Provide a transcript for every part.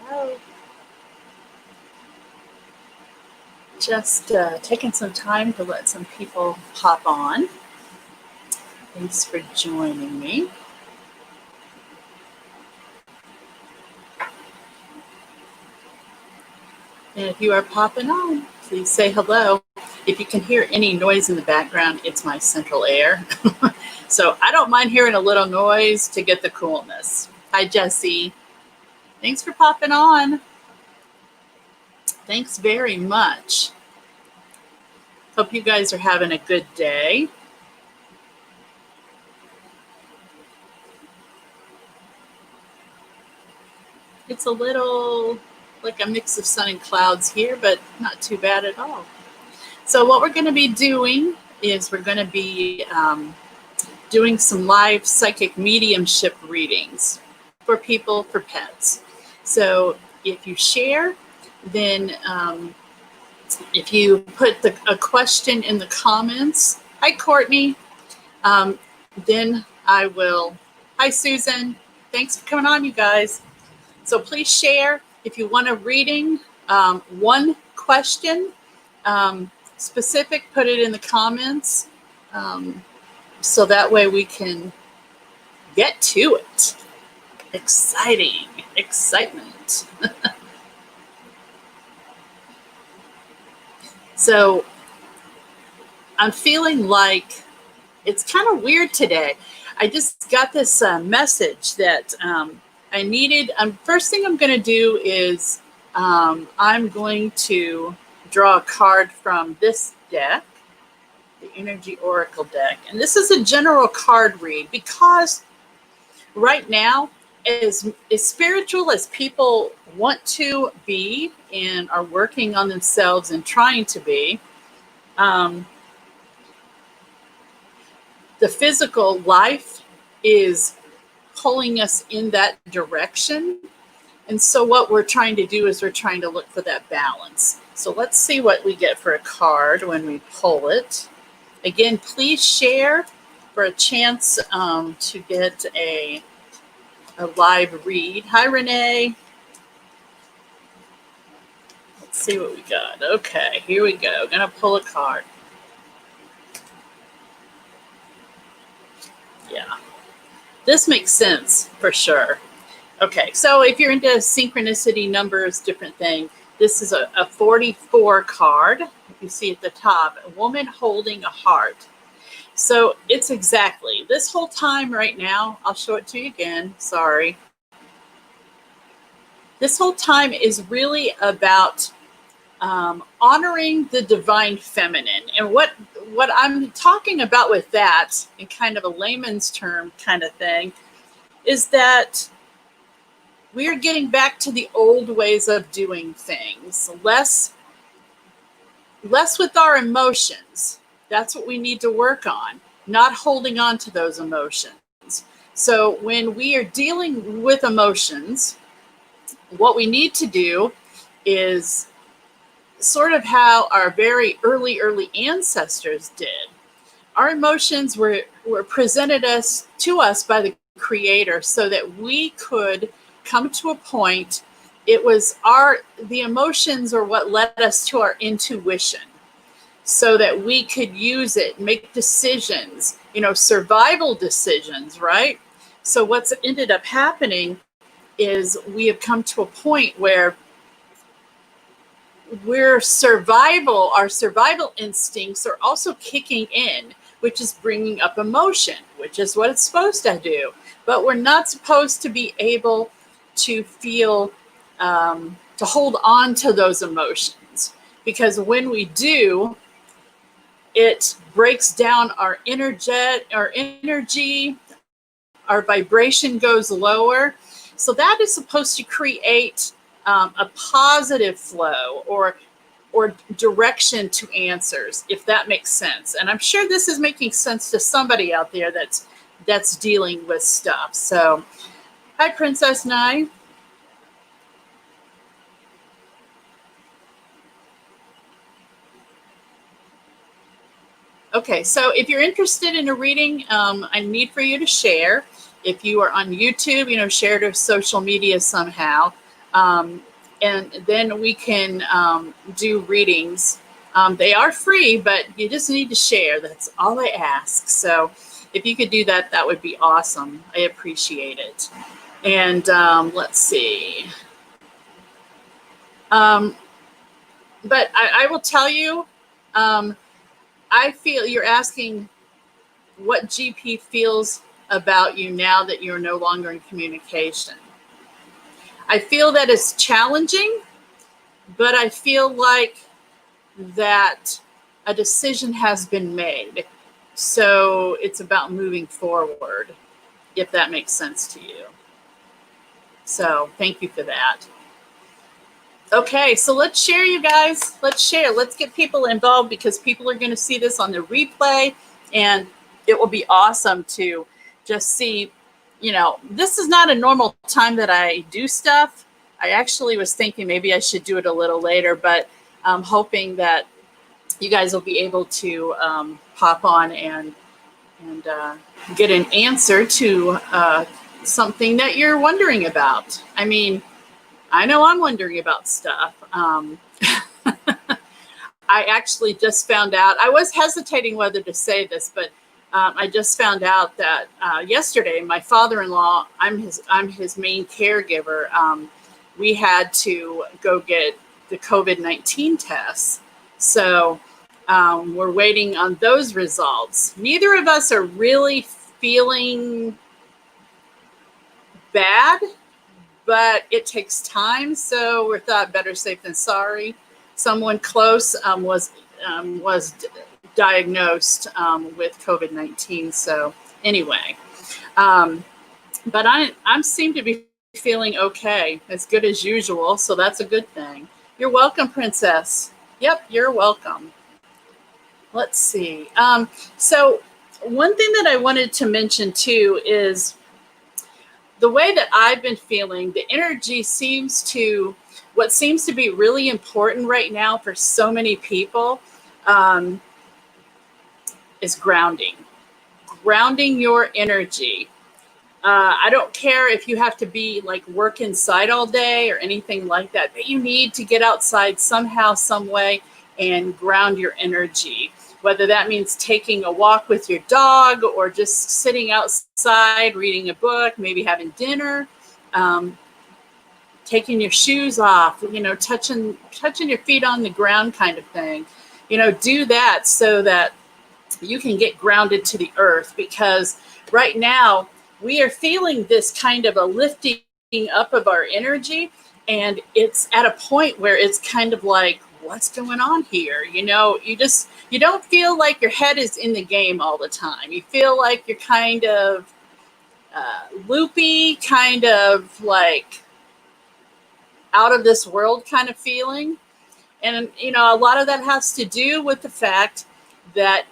Hello. Just taking some time to let some people hop on. Thanks for joining me. And if you are popping on, please say hello. If you can hear any noise in the background, it's my central air. So I don't mind hearing a little noise to get the coolness. Hi, Jesse. Thanks for popping on. Thanks very much. Hope you guys are having a good day. It's a little like a mix of sun and clouds here, but not too bad at all. So what we're going to be doing is we're going to be doing some live psychic mediumship readings for people, for pets. So if you share, then if you put a question in the comments, hi Courtney, then I will, hi Susan, thanks for coming on you guys. So please share if you want a reading, one question specific, put it in the comments. So that way we can get to it. Exciting, excitement. So I'm feeling like it's kind of weird today. I just got this message that I needed. First thing I'm going to do is I'm going to draw a card from this deck, the Energy Oracle deck. And this is a general card read because right now, as spiritual as people want to be and are working on themselves and trying to be, the physical life is pulling us in that direction. And so what we're trying to do is we're trying to look for that balance. So let's see what we get for a card when we pull it. Again, please share for a chance to get a live read. Hi, Renee. Let's see what we got. Okay, here we go. Gonna pull a card. Yeah, this makes sense for sure. Okay, so if you're into synchronicity, numbers, different thing, this is a 44 card. You see at the top, a woman holding a heart. So it's exactly this whole time right now. I'll show it to you again. Sorry. This whole time is really about honoring the divine feminine. And what I'm talking about with that, in kind of a layman's term kind of thing, is that we are getting back to the old ways of doing things, less with our emotions. That's what we need to work on, not holding on to those emotions. So when we are dealing with emotions, what we need to do is sort of how our very early ancestors did. Our emotions were presented to us by the Creator so that we could come to a point. It was the emotions are what led us to our intuition so that we could use it, make decisions, survival decisions, right? So what's ended up happening is we have come to a point where our survival instincts are also kicking in, which is bringing up emotion, which is what it's supposed to do. But we're not supposed to be able to feel, to hold on to those emotions, because when we do, it breaks down our energy, our vibration goes lower. So that is supposed to create a positive flow or direction to answers, if that makes sense. And I'm sure this is making sense to somebody out there that's dealing with stuff. So, hi, Princess Nye. Okay, so if you're interested in a reading, I need for you to share. If you are on YouTube, share to social media somehow. And then we can do readings. They are free, but you just need to share. That's all I ask. So if you could do that, that would be awesome. I appreciate it. And let's see. But I will tell you, I feel you're asking what GP feels about you now that you're no longer in communication. I feel that it's challenging, but I feel like that a decision has been made. So it's about moving forward, if that makes sense to you. So thank you for that. Okay, so let's share, you guys. Let's share. Let's get people involved, because people are going to see this on the replay, and it will be awesome to just see, this is not a normal time that I do stuff. I actually was thinking maybe I should do it a little later, but I'm hoping that you guys will be able to pop on and get an answer to something that you're wondering about. I mean, I know I'm wondering about stuff. I actually just found out, I was hesitating whether to say this, but I just found out that yesterday, my father-in-law, I'm his main caregiver. We had to go get the COVID-19 tests. So we're waiting on those results. Neither of us are really feeling bad, but it takes time, so we thought better safe than sorry. Someone close was diagnosed with COVID-19. So anyway, but I seem to be feeling okay, as good as usual. So that's a good thing. You're welcome, Princess. Yep, you're welcome. Let's see. So one thing that I wanted to mention too is the way that I've been feeling. The energy what seems to be really important right now for so many people is grounding your energy. I don't care if you have to be work inside all day or anything like that, but you need to get outside somehow, some way, and ground your energy. Whether that means taking a walk with your dog, or just sitting outside, reading a book, maybe having dinner, taking your shoes off, touching your feet on the ground kind of thing. Do that so that you can get grounded to the earth, because right now we are feeling this kind of a lifting up of our energy, and it's at a point where it's kind of like, what's going on here? You don't feel like your head is in the game all the time. You feel like you're kind of loopy, kind of like out of this world kind of feeling. And, a lot of that has to do with the fact that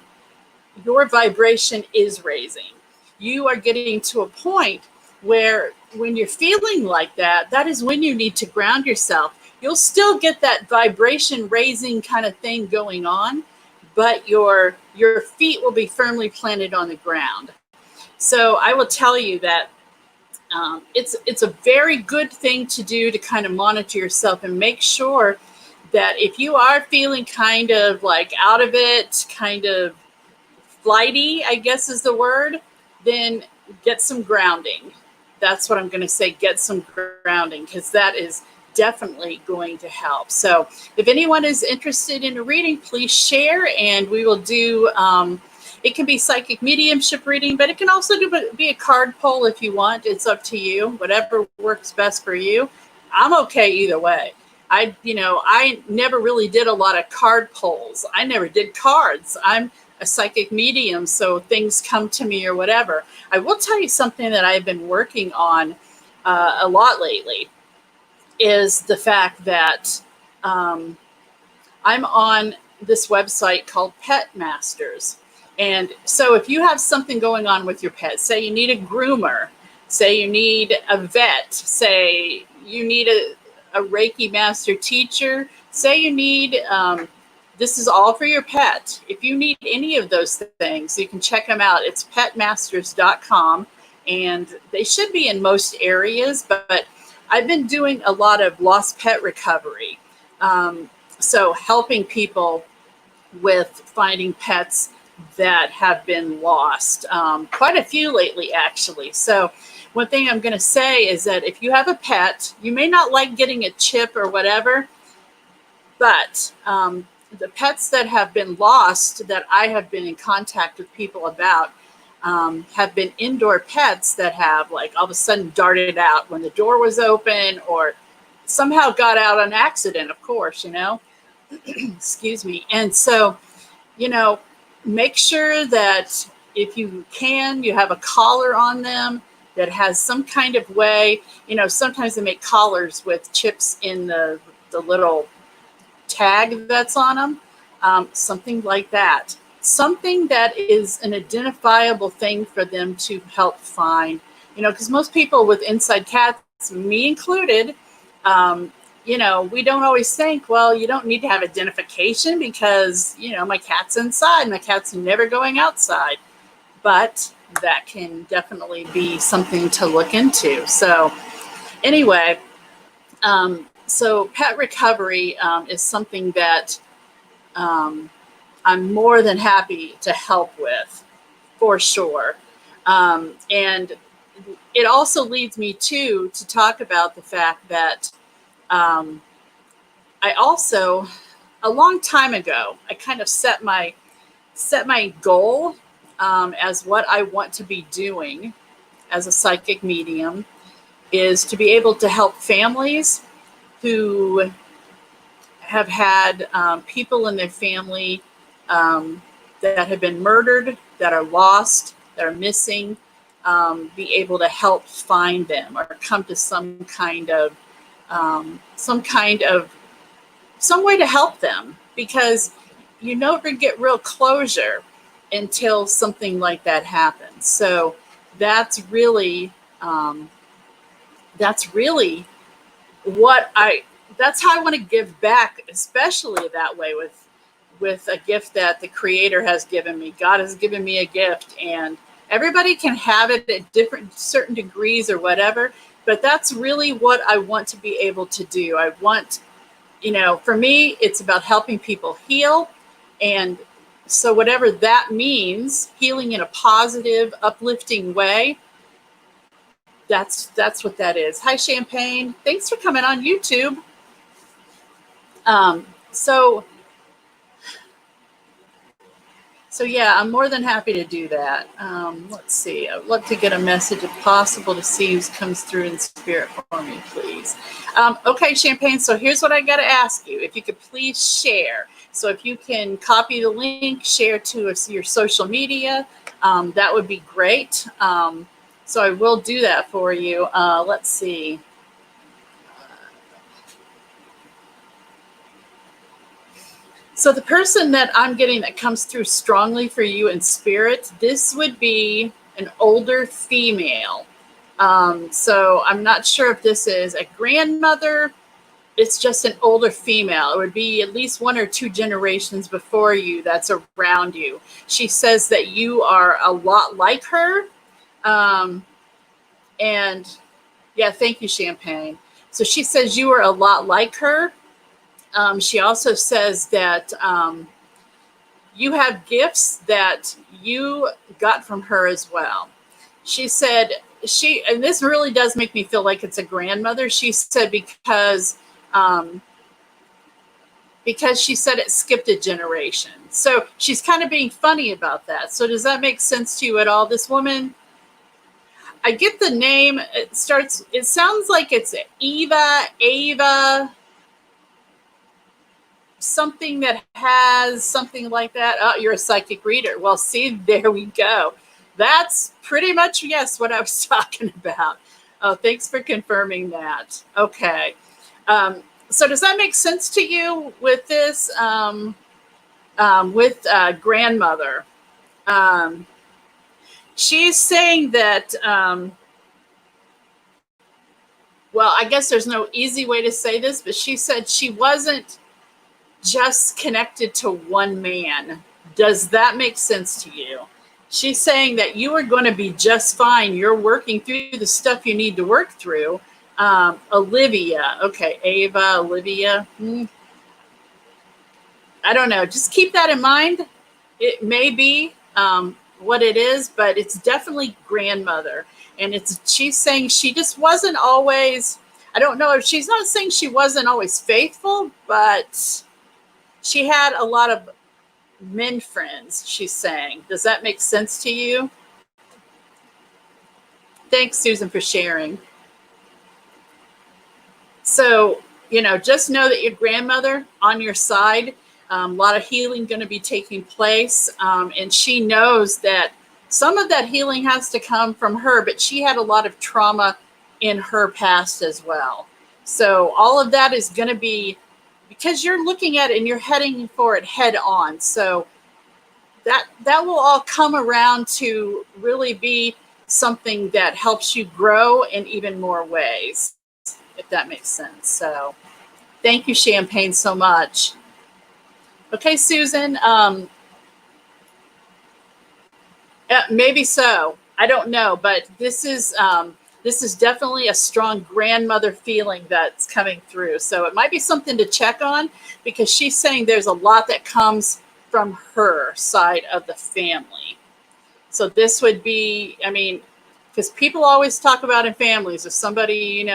your vibration is raising. You are getting to a point where when you're feeling like that, that is when you need to ground yourself. You'll still get that vibration raising kind of thing going on, but your feet will be firmly planted on the ground. So I will tell you that it's a very good thing to do, to kind of monitor yourself and make sure that if you are feeling kind of like out of it, kind of flighty, I guess is the word, then get some grounding. That's what I'm going to say. Get some grounding, because that is definitely going to help. So if anyone is interested in a reading, please share, and we will do, it can be psychic mediumship reading, but it can also be a card pull if you want. It's up to you, whatever works best for you. I'm okay either way. I never really did a lot of card pulls. I never did cards. I'm a psychic medium, so things come to me or whatever. I will tell you something that I've been working on a lot lately is the fact that I'm on this website called Pet Masters. And so if you have something going on with your pet, say you need a groomer, say you need a vet, say you need a Reiki master teacher, say you need, this is all for your pet. If you need any of those things, you can check them out. It's petmasters.com, and they should be in most areas, but I've been doing a lot of lost pet recovery. So helping people with finding pets that have been lost. Quite a few lately, actually. So one thing I'm going to say is that if you have a pet, you may not like getting a chip or whatever, but the pets that have been lost that I have been in contact with people about have been indoor pets that have like all of a sudden darted out when the door was open or somehow got out on accident, of course, excuse me. And so, make sure that if you can, you have a collar on them that has some kind of way, sometimes they make collars with chips in the little tag that's on them, something like that. Something that is an identifiable thing for them to help find, because most people with inside cats, me included, we don't always think, well, you don't need to have identification because, my cat's inside, my cat's never going outside. But that can definitely be something to look into. So anyway, so pet recovery is something that I'm more than happy to help with, for sure. And it also leads me to talk about the fact that I also, a long time ago, I kind of set my goal as what I want to be doing as a psychic medium is to be able to help families who have had people in their family that have been murdered, that are lost, that are missing, be able to help find them or come to some way to help them, because you never get real closure until something like that happens. So that's really that's how I want to give back, especially that way with a gift that the Creator has given me. God has given me a gift, and everybody can have it at certain degrees or whatever, but that's really what I want to be able to do. I want, for me, it's about helping people heal. And so whatever that means, healing in a positive, uplifting way, that's what that is. Hi, Champagne. Thanks for coming on YouTube. So yeah, I'm more than happy to do that. Let's see. I'd love to get a message if possible to see who comes through in spirit for me, please. Okay, Champagne. So here's what I got to ask you. If you could please share. So if you can copy the link, share to your social media, that would be great. So I will do that for you. Let's see. So the person that I'm getting that comes through strongly for you in spirit, this would be an older female. So I'm not sure if this is a grandmother. It's just an older female. It would be at least 1 or 2 generations before you that's around you. She says that you are a lot like her. And yeah, thank you, Champagne. So she says you are a lot like her. She also says that you have gifts that you got from her as well. She said and this really does make me feel like it's a grandmother. She said because she said it skipped a generation. So she's kind of being funny about that. So does that make sense to you at all? This woman, I get the name. It sounds like it's Ava, something that has something like that. Oh, you're a psychic reader. Well, see, there we go. That's pretty much, yes, what I was talking about. Oh, thanks for confirming that. Okay. So does that make sense to you with this, with grandmother? She's saying that, well, I guess there's no easy way to say this, but she said she wasn't just connected to one man. Does that make sense to you? She's saying that you are going to be just fine. You're working through the stuff you need to work through, Olivia. Okay, Ava, Olivia. I don't know. Just keep that in mind. It may be what it is, but it's definitely grandmother. And she's saying she just wasn't always, I don't know if she's not saying she wasn't always faithful, but she had a lot of men friends, she's saying. Does that make sense to you? Thanks, Susan, for sharing. So, just know that your grandmother on your side, a lot of healing going to be taking place. And she knows that some of that healing has to come from her, but she had a lot of trauma in her past as well. So all of that is going to be, because you're looking at it and you're heading for it head on. So that will all come around to really be something that helps you grow in even more ways, if that makes sense. So thank you, Champagne, so much. Okay, Susan, maybe so. I don't know, but this is definitely a strong grandmother feeling that's coming through. So it might be something to check on, because she's saying there's a lot that comes from her side of the family. So this would be, because people always talk about in families, if somebody,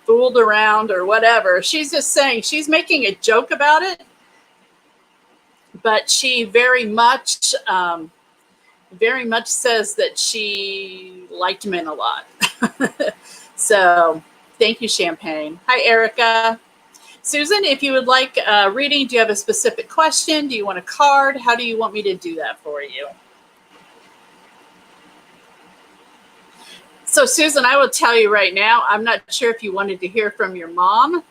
fooled around or whatever, she's just saying, she's making a joke about it, but she very much says that she liked men a lot. So thank you, Champagne. Hi, Erica. Susan, if you would like a reading, do you have a specific question? Do you want a card? How do you want me to do that for you? So, Susan, I will tell you right now, I'm not sure if you wanted to hear from your mom.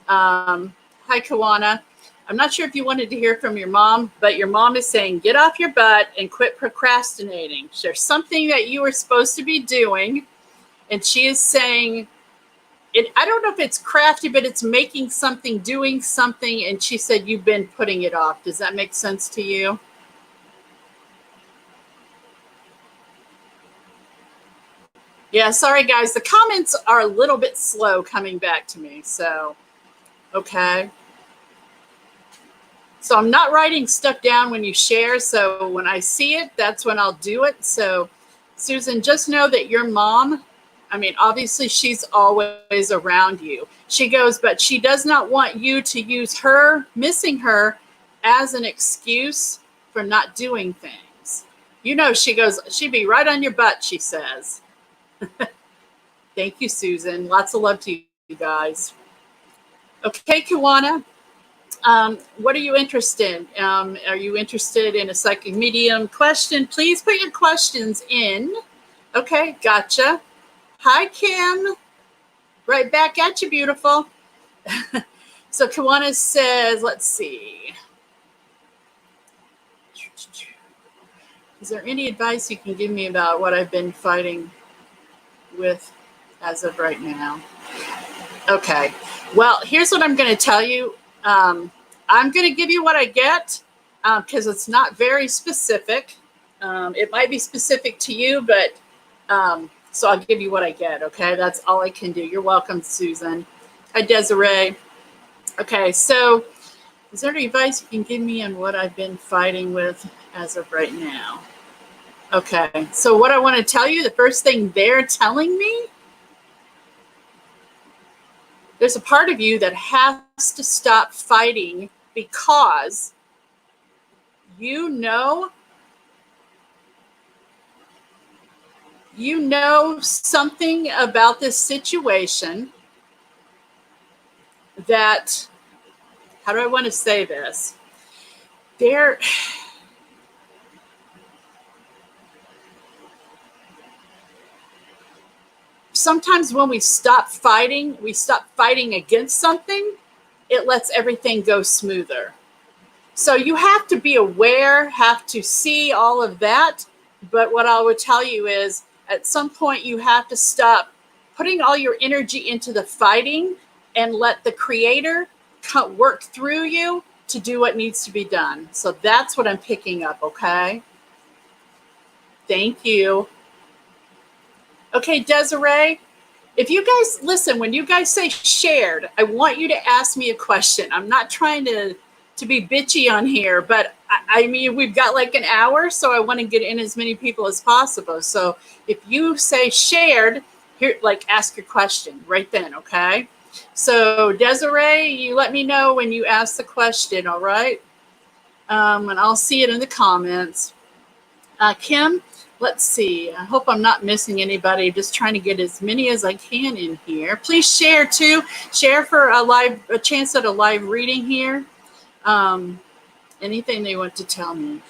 Hi, Kawana. I'm not sure if you wanted to hear from your mom, but your mom is saying, get off your butt and quit procrastinating. There's something that you were supposed to be doing, and she is saying, I don't know if it's crafty, but it's making something, doing something, and she said you've been putting it off. Does that make sense to you? Yeah, sorry, guys. The comments are a little bit slow coming back to me, so, okay. So I'm not writing stuff down when you share, so when I see it, that's when I'll do it. So, Susan, just know that your mom, obviously she's always around you. She goes, but she does not want you to use her, missing her, as an excuse for not doing things. She goes, she'd be right on your butt, she says. Thank you, Susan. Lots of love to you guys. Okay, Kiwana. What are you interested in? Are you interested in a psychic medium question? Please put your questions in. Okay, gotcha. Hi, Kim. Right back at you, beautiful. So Kiwana says, let's see. Is there any advice you can give me about what I've been fighting with as of right now? Okay. Well, here's what I'm going to tell you. I'm going to give you what I get, because it's not very specific. It might be specific to you, but so I'll give you what I get, okay? That's all I can do. You're welcome, Susan. Hi, Desiree. Okay, so is there any advice you can give me on what I've been fighting with as of right now? Okay, so what I want to tell you, the first thing they're telling me, there's a part of you that has to stop fighting, because you know something about this situation that, how do I want to say this? Sometimes when we stop fighting against something, it lets everything go smoother. So you have to be aware, have to see all of that. But what I would tell you is, at some point you have to stop putting all your energy into the fighting and let the Creator work through you to do what needs to be done. So that's what I'm picking up, okay? Thank you. Okay, Desiree, If you guys listen, when you guys say shared, I want you to ask me a question. I'm not trying to be bitchy on here, but I mean, we've got like an hour, so I want to get in as many people as possible. So if you say shared, here, like ask your question right then, okay? So Desiree, you let me know when you ask the question, all right? And I'll see it in the comments. Kim, let's see. I hope I'm not missing anybody. Just trying to get as many as I can in here. Please share too. Share for a chance at a live reading here. Anything they want to tell me.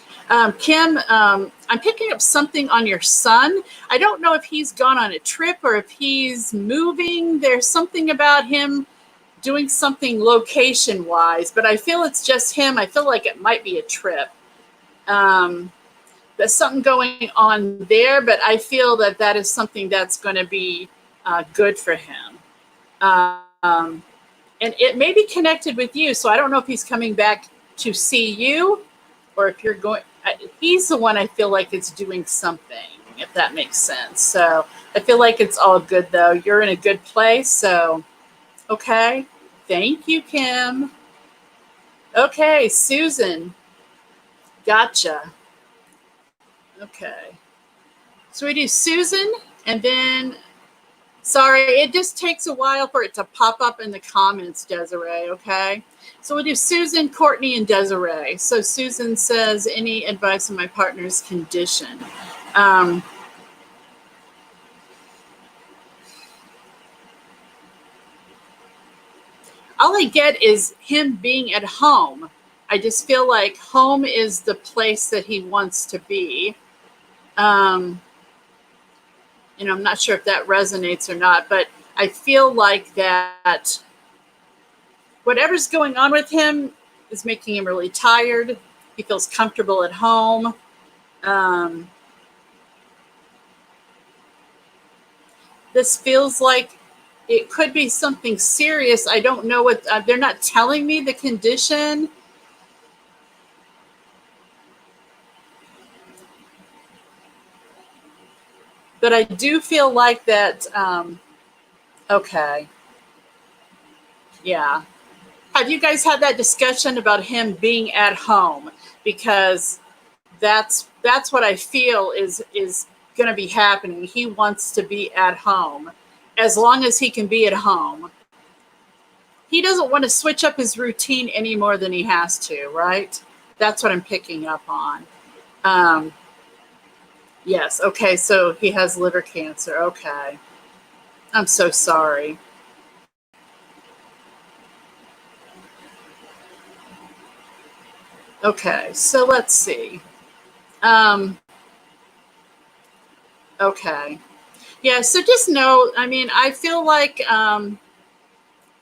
Kim, I'm picking up something on your son. I don't know if he's gone on a trip or if he's moving. There's something about him doing something location wise, but I feel it's just him. I feel like it might be a trip. There's something going on there, but I feel that that is something that's going to be good for him. And it may be connected with you. So I don't know if he's coming back to see you or if you're going, he's the one I feel like is doing something, if that makes sense. So I feel like it's all good though. You're in a good place. So, okay. Thank you, Kim. Okay, Susan. Gotcha. Okay. So we do Susan, and then, sorry, it just takes a while for it to pop up in the comments, Desiree, okay? So we'll do Susan, Courtney, and Desiree. So Susan says, any advice on my partner's condition? All I get is him being at home. I just feel like home is the place that he wants to be. I'm not sure if that resonates or not, but I feel like that whatever's going on with him is making him really tired. He feels comfortable at home. This feels like it could be something serious. I don't know what, they're not telling me the condition. But I do feel like that, okay. Yeah. Have you guys had that discussion about him being at home? Because that's what I feel is going to be happening. He wants to be at home as long as he can be at home. He doesn't want to switch up his routine any more than he has to, right? That's what I'm picking up on. Yes. Okay. So he has liver cancer. Okay. I'm so sorry. Okay. So let's see. Okay. Yeah. So just know, I mean, I feel like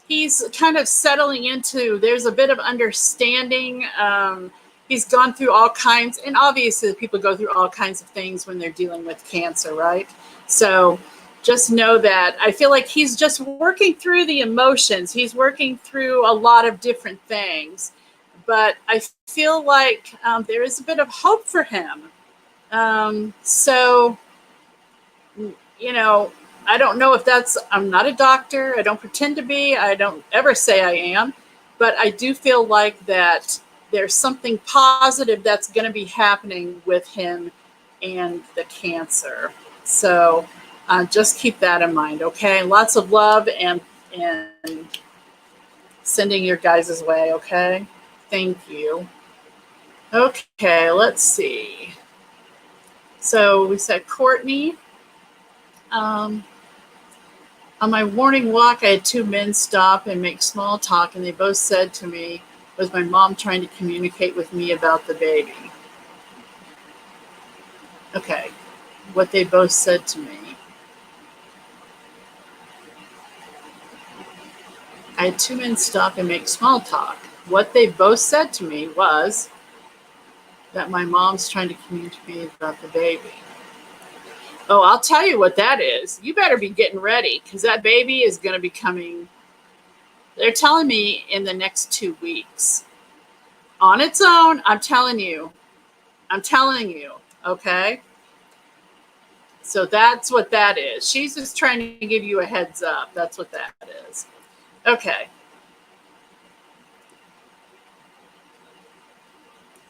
he's kind of settling into, there's a bit of understanding. He's gone through all kinds, and obviously people go through all kinds of things when they're dealing with cancer, right? So just know that I feel like he's just working through the emotions. He's working through a lot of different things, but I feel like there is a bit of hope for him. So, I don't know if that's, I'm not a doctor. I don't pretend to be. I don't ever say I am, but I do feel like that there's something positive that's going to be happening with him and the cancer. So just keep that in mind, okay? Lots of love and sending your guys' way, okay? Thank you. Okay, let's see. So we said Courtney. On my morning walk, I had two men stop and make small talk, and they both said to me, was my mom trying to communicate with me about the baby? Okay, what they both said to me. I had two men stop and make small talk. What they both said to me was that my mom's trying to communicate about the baby. Oh, I'll tell you what that is. You better be getting ready because that baby is going to be coming. They're telling me in the next 2 weeks. On its own, I'm telling you. Okay? So that's what that is. She's just trying to give you a heads up. That's what that is. Okay.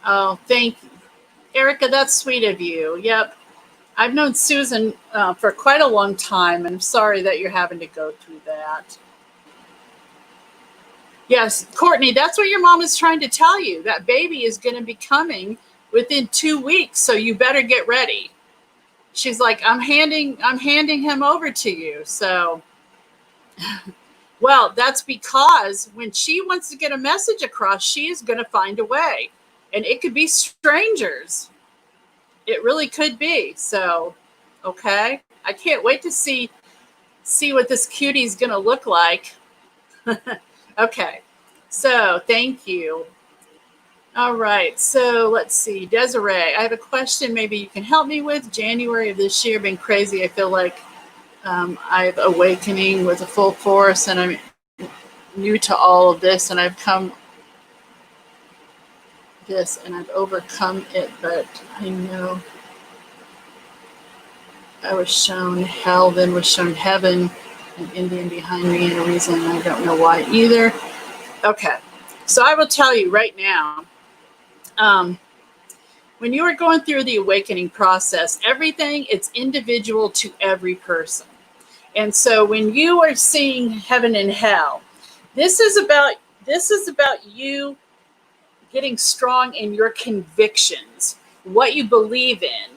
Oh, thank you. Erica, that's sweet of you. Yep. I've known Susan for quite a long time, and I'm sorry that you're having to go through that. Yes, Courtney, that's what your mom is trying to tell you. That baby is going to be coming within 2 weeks, so you better get ready. She's like, I'm handing him over to you. So, well, that's because when she wants to get a message across, she is going to find a way. And it could be strangers. It really could be. So, okay. I can't wait to see what this cutie is going to look like. Okay. So, thank you. All right. So, let's see. Desiree, I have a question maybe you can help me with. January of this year been crazy. I feel like I've awakening with a full force, and I'm new to all of this, and I've come this and I've overcome it, but I know I was shown hell, then was shown heaven, an Indian behind me, and a reason I don't know why either. Okay, so I will tell you right now, when you are going through the awakening process, everything it's individual to every person. And so when you are seeing heaven and hell, this is about you getting strong in your convictions, what you believe in.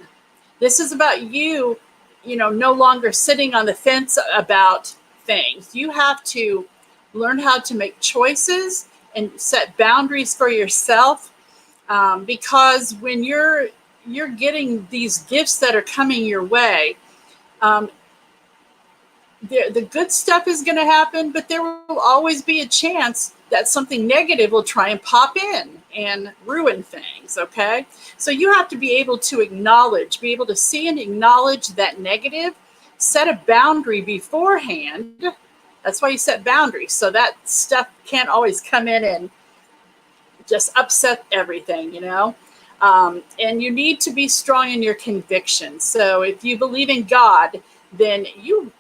This is about you, no longer sitting on the fence about things. You have to learn how to make choices and set boundaries for yourself, because when you're getting these gifts that are coming your way, the good stuff is going to happen, but there will always be a chance that something negative will try and pop in and ruin things, okay? So you have to be able to be able to see and acknowledge that negative, set a boundary beforehand. That's why you set boundaries, so that stuff can't always come in and just upset everything, and you need to be strong in your convictions. So if you believe in God, then you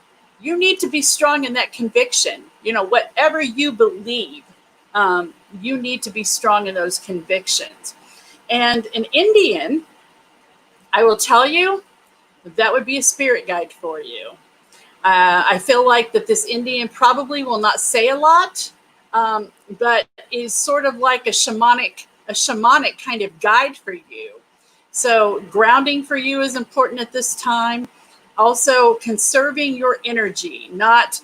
need to be strong in that conviction. Whatever you believe, you need to be strong in those convictions. And an Indian, I will tell you, that would be a spirit guide for you. I feel like that this Indian probably will not say a lot, but is sort of like a shamanic kind of guide for you. So grounding for you is important at this time. Also conserving your energy, not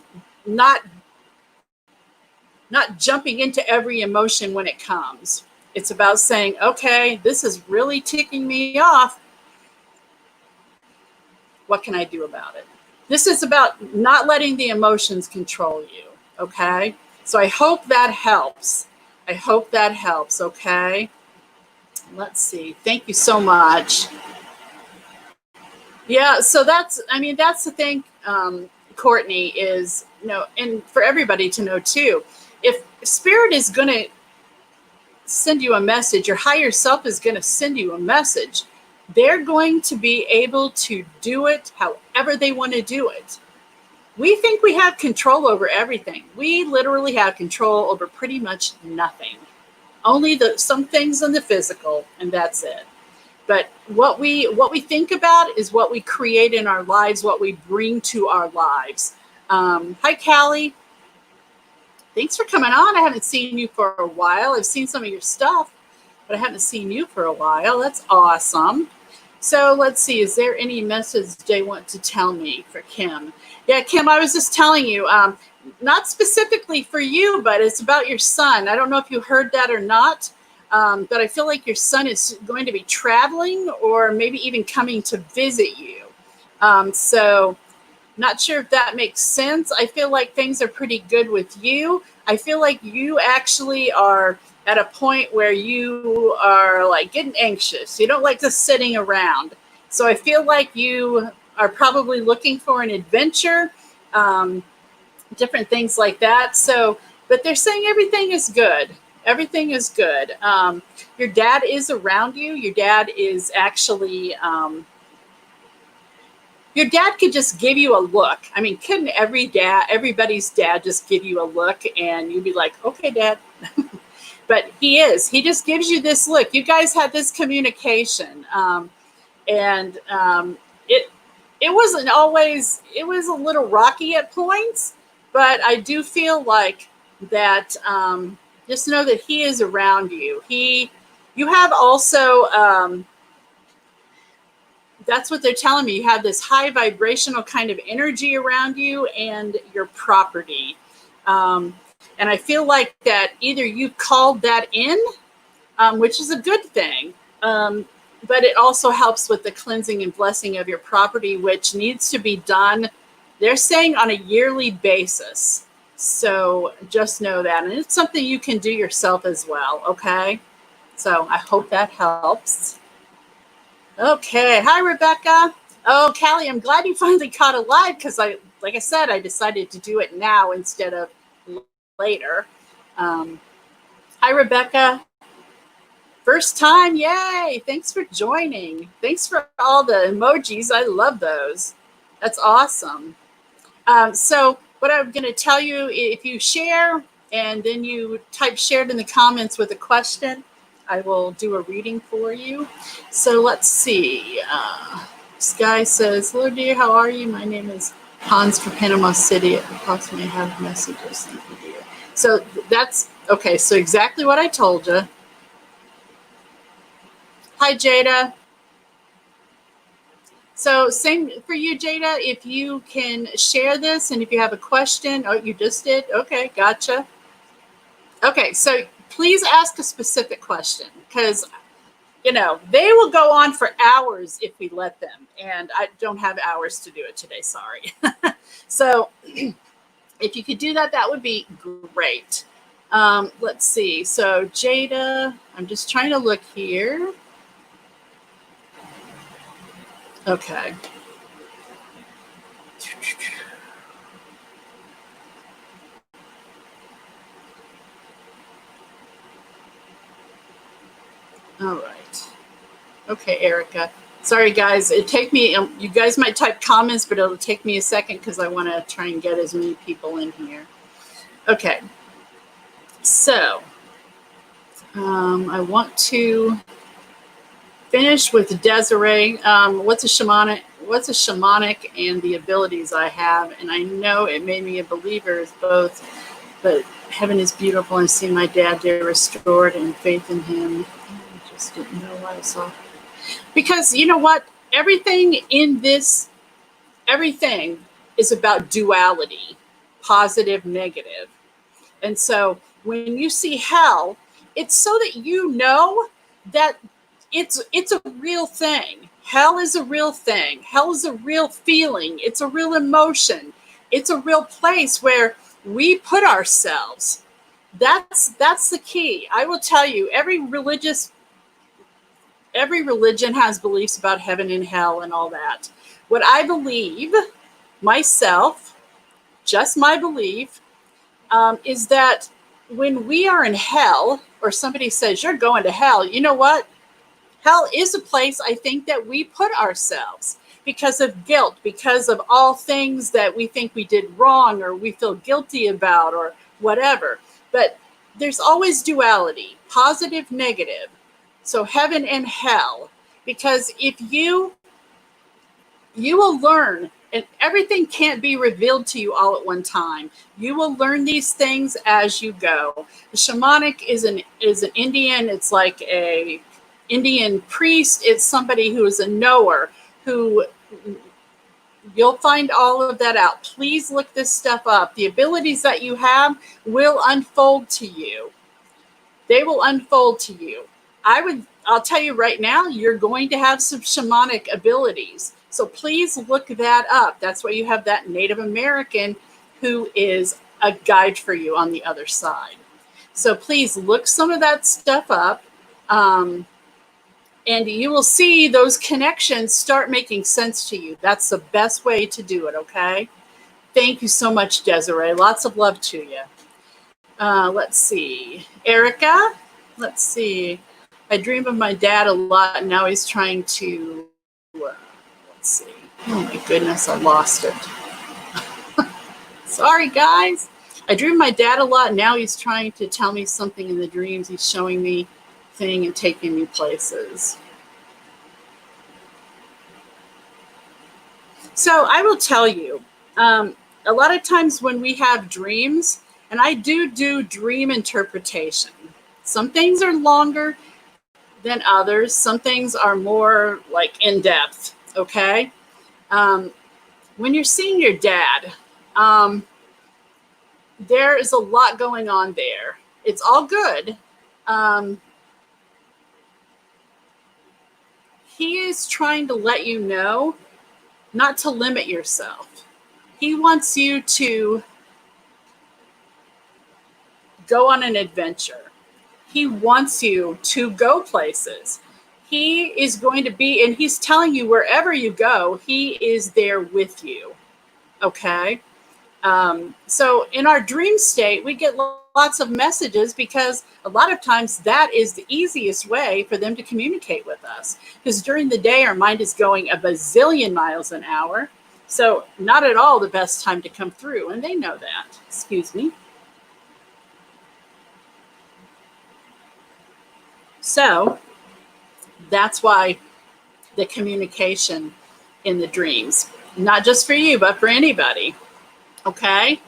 jumping into every emotion when it comes. It's about saying, okay, this is really ticking me off. What can I do about it? This is about not letting the emotions control you, okay? So I hope that helps. Okay? Let's see. Thank you so much. Yeah, so that's the thing, Courtney, is, and for everybody to know too, if Spirit is going to send you a message, your higher self is going to send you a message, they're going to be able to do it however they want to do it. We think we have control over everything. We literally have control over pretty much nothing. Only some things in the physical, and that's it. But what we think about is what we create in our lives, what we bring to our lives. Hi, Callie. Thanks for coming on. I haven't seen you for a while. I've seen some of your stuff, but I haven't seen you for a while. That's awesome. So let's see. Is there any message they want to tell me for Kim? Yeah, Kim, I was just telling you, not specifically for you, but it's about your son. I don't know if you heard that or not. But I feel like your son is going to be traveling or maybe even coming to visit you. So not sure if that makes sense. I feel like things are pretty good with you. I feel like you actually are at a point where you are like getting anxious. You don't like just sitting around. So I feel like you are probably looking for an adventure, different things like that. So, but they're saying everything is good. Everything is good. Your dad is around you. Your dad is actually your dad could just give you a look. I mean, couldn't everybody's dad just give you a look and you'd be like, okay, Dad. But he just gives you this look. You guys had this communication. And it wasn't always, it was a little rocky at points, but I do feel like that, just know that he is around you. You have also, that's what they're telling me. You have this high vibrational kind of energy around you and your property. And I feel like that either you called that in, which is a good thing, but it also helps with the cleansing and blessing of your property, which needs to be done, they're saying, on a yearly basis. So just know that. And it's something you can do yourself as well, okay? So I hope that helps. Okay. Hi, Rebecca. Oh, Callie, I'm glad you finally caught it live because like I said, I decided to do it now instead of later. Hi, Rebecca. First time, yay! Thanks for joining. Thanks for all the emojis. I love those. That's awesome. So what I'm going to tell you, if you share and then you type shared in the comments with a question, I will do a reading for you. So let's see. This guy says, hello, dear. How are you? My name is Hans from Panama City. Approximately have messages. Thank you, dear. So that's, okay, so exactly what I told you. Hi, Jada. So same for you, Jada. If you can share this and if you have a question, oh, you just did? Okay, gotcha. Okay, so please ask a specific question because, you know, they will go on for hours if we let them. And I don't have hours to do it today, sorry. So if you could do that, that would be great. Let's see. So Jada, I'm just trying to look here. Okay. All right. Okay, Erica. Sorry, guys. It take me. You guys might type comments, but it'll take me a second because I want to try and get as many people in here. Okay. So I want to finish with Desiree. What's a shamanic and the abilities I have? And I know it made me a believer as both, but heaven is beautiful and seeing my dad there restored and faith in him. I just didn't know what I saw. Because you know what? Everything is about duality, positive, negative. And so when you see hell, it's so that you know that it's a real thing. Hell is a real thing. Hell is a real feeling. It's a real emotion. It's a real place where we put ourselves. That's the key. I will tell you, every religion has beliefs about heaven and hell and all that. What I believe myself, just my belief, is that when we are in hell, or somebody says you're going to hell, you know what? Hell is a place, I think, that we put ourselves because of guilt, because of all things that we think we did wrong or we feel guilty about or whatever. But there's always duality, positive, negative. So heaven and hell, because if you will learn, and everything can't be revealed to you all at one time. You will learn these things as you go. The shamanic is an Indian. It's like a Indian priest. It's somebody who is a knower, who you'll find all of that out. Please look this stuff up. The abilities that you have will unfold to you. They will unfold to you. I'll tell you right now, you're going to have some shamanic abilities. So please look that up. That's why you have that Native American who is a guide for you on the other side. So please look some of that stuff up. And you will see those connections start making sense to you. That's the best way to do it, okay? Thank you so much, Desiree. Lots of love to you. Let's see. Erica, let's see. I dream of my dad a lot, and now he's trying to, let's see. Oh my goodness, I lost it. Sorry, guys. I dream my dad a lot. Now he's trying to tell me something in the dreams. He's showing me thing and taking me places. So I will tell you, a lot of times when we have dreams, and I do dream interpretation. Some things are longer than others. Some things are more like in depth. Okay. When you're seeing your dad, there is a lot going on there. It's all good. He is trying to let you know not to limit yourself. He wants you to go on an adventure. He wants you to go places. He is going to be, and he's telling you wherever you go, he is there with you. Okay. So in our dream state, we get lots of messages because a lot of times that is the easiest way for them to communicate with us. Because during the day, our mind is going a bazillion miles an hour. So not at all the best time to come through. And they know that. Excuse me. So that's why the communication in the dreams, not just for you, but for anybody. Okay.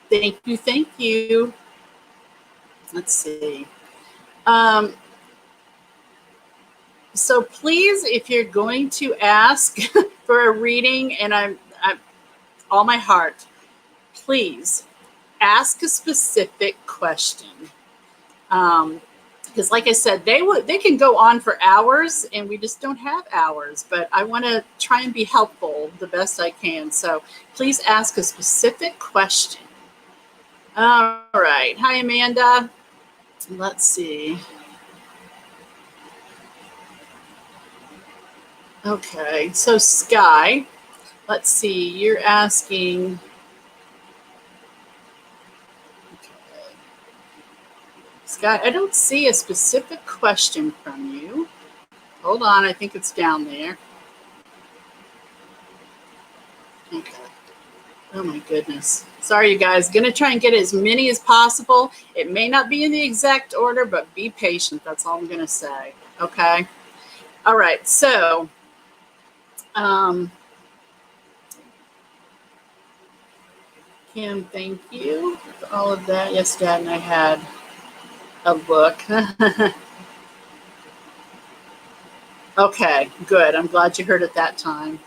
Thank you. Thank you. Let's see. So please, if you're going to ask for a reading, and I'm all my heart, please ask a specific question. Because like I said, they can go on for hours, and we just don't have hours. But I want to try and be helpful the best I can. So please ask a specific question. All right. Hi, Amanda. Let's see. Okay. So Sky, let's see. You're asking. Okay. Sky, I don't see a specific question from you. Hold on. I think it's down there. Okay. Oh my goodness. Sorry, you guys. Going to try and get as many as possible. It may not be in the exact order, but be patient. That's all I'm going to say. Okay. All right. So, Kim, thank you for all of that. Yes, Dad and I had a book. Okay, good. I'm glad you heard it that time.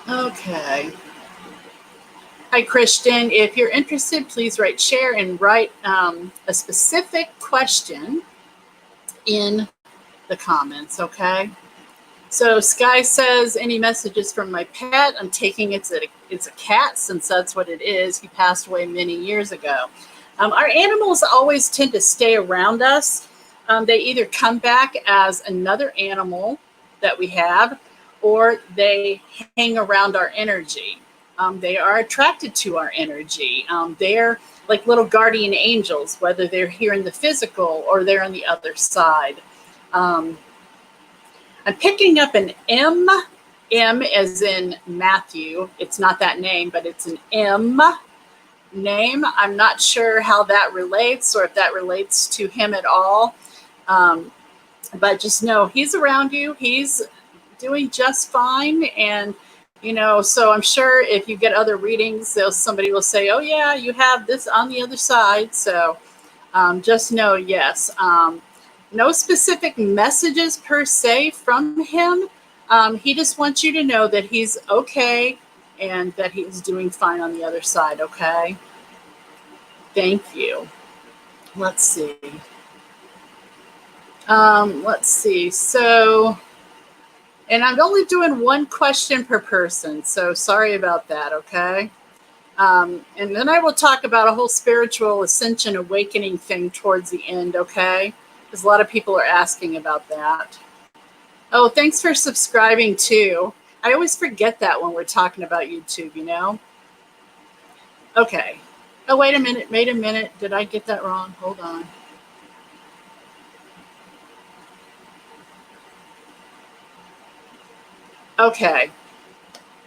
Okay. Hi, Christian. If you're interested, please write share and write a specific question in the comments, okay? So Sky says, any messages from my pet? I'm taking it's a cat, since that's what it is. He passed away many years ago. Our animals always tend to stay around us. They either come back as another animal that we have, or they hang around our energy. They are attracted to our energy. They're like little guardian angels, whether they're here in the physical or they're on the other side. I'm picking up an M as in Matthew. It's not that name, but it's an M name. I'm not sure how that relates or if that relates to him at all. But just know he's around you. He's doing just fine. And, so I'm sure if you get other readings, somebody will say, oh, yeah, you have this on the other side. So just know, yes. No specific messages per se from him. He just wants you to know that he's okay and that he's doing fine on the other side, okay? Thank you. Let's see. So, and I'm only doing one question per person, so sorry about that, okay? And then I will talk about a whole spiritual ascension awakening thing towards the end, okay? Because a lot of people are asking about that. Oh, thanks for subscribing too. I always forget that when we're talking about YouTube, Okay. Oh, wait a minute. Did I get that wrong? Hold on. Okay.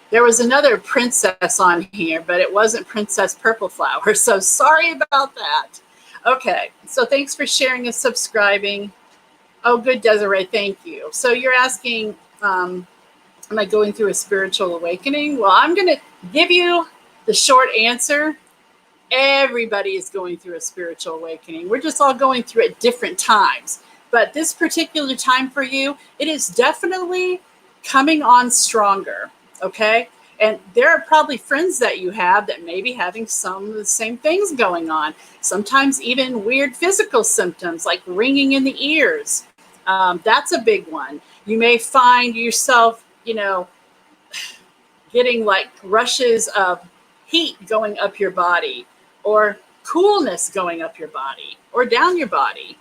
There was another princess on here, but it wasn't Princess Purple Flower. So sorry about that. Okay. So thanks for sharing and subscribing. Oh, good, Desiree. Thank you. So you're asking, am I going through a spiritual awakening? Well, I'm going to give you the short answer. Everybody is going through a spiritual awakening. We're just all going through it at different times. But this particular time for you, it is definitely coming on stronger. Okay. And there are probably friends that you have that may be having some of the same things going on. Sometimes even weird physical symptoms like ringing in the ears. That's a big one. You may find yourself, getting like rushes of heat going up your body, or coolness going up your body or down your body.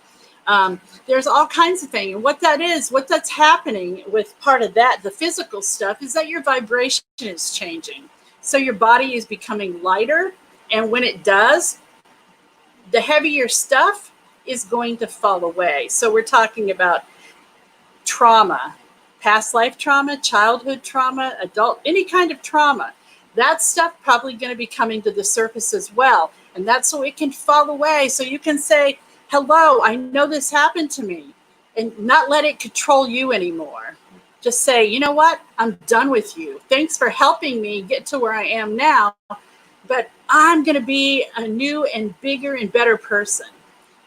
There's all kinds of things. And what that's happening with part of that, the physical stuff, is that your vibration is changing. So your body is becoming lighter. And when it does, the heavier stuff is going to fall away. So we're talking about trauma, past life trauma, childhood trauma, adult, any kind of trauma. That stuff probably going to be coming to the surface as well. And that's so it can fall away. So you can say, hello, I know this happened to me, and not let it control you anymore. Just say, you know what? I'm done with you. Thanks for helping me get to where I am now, but I'm going to be a new and bigger and better person.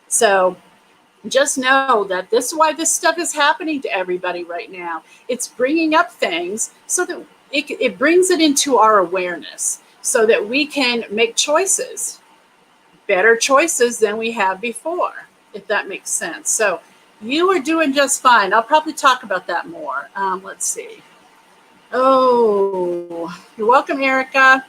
So just know that this is why this stuff is happening to everybody right now. It's bringing up things so that it brings it into our awareness so that we can make choices, better choices than we have before, if that makes sense. So you are doing just fine. I'll probably talk about that more. Let's see. Oh, you're welcome, Erica.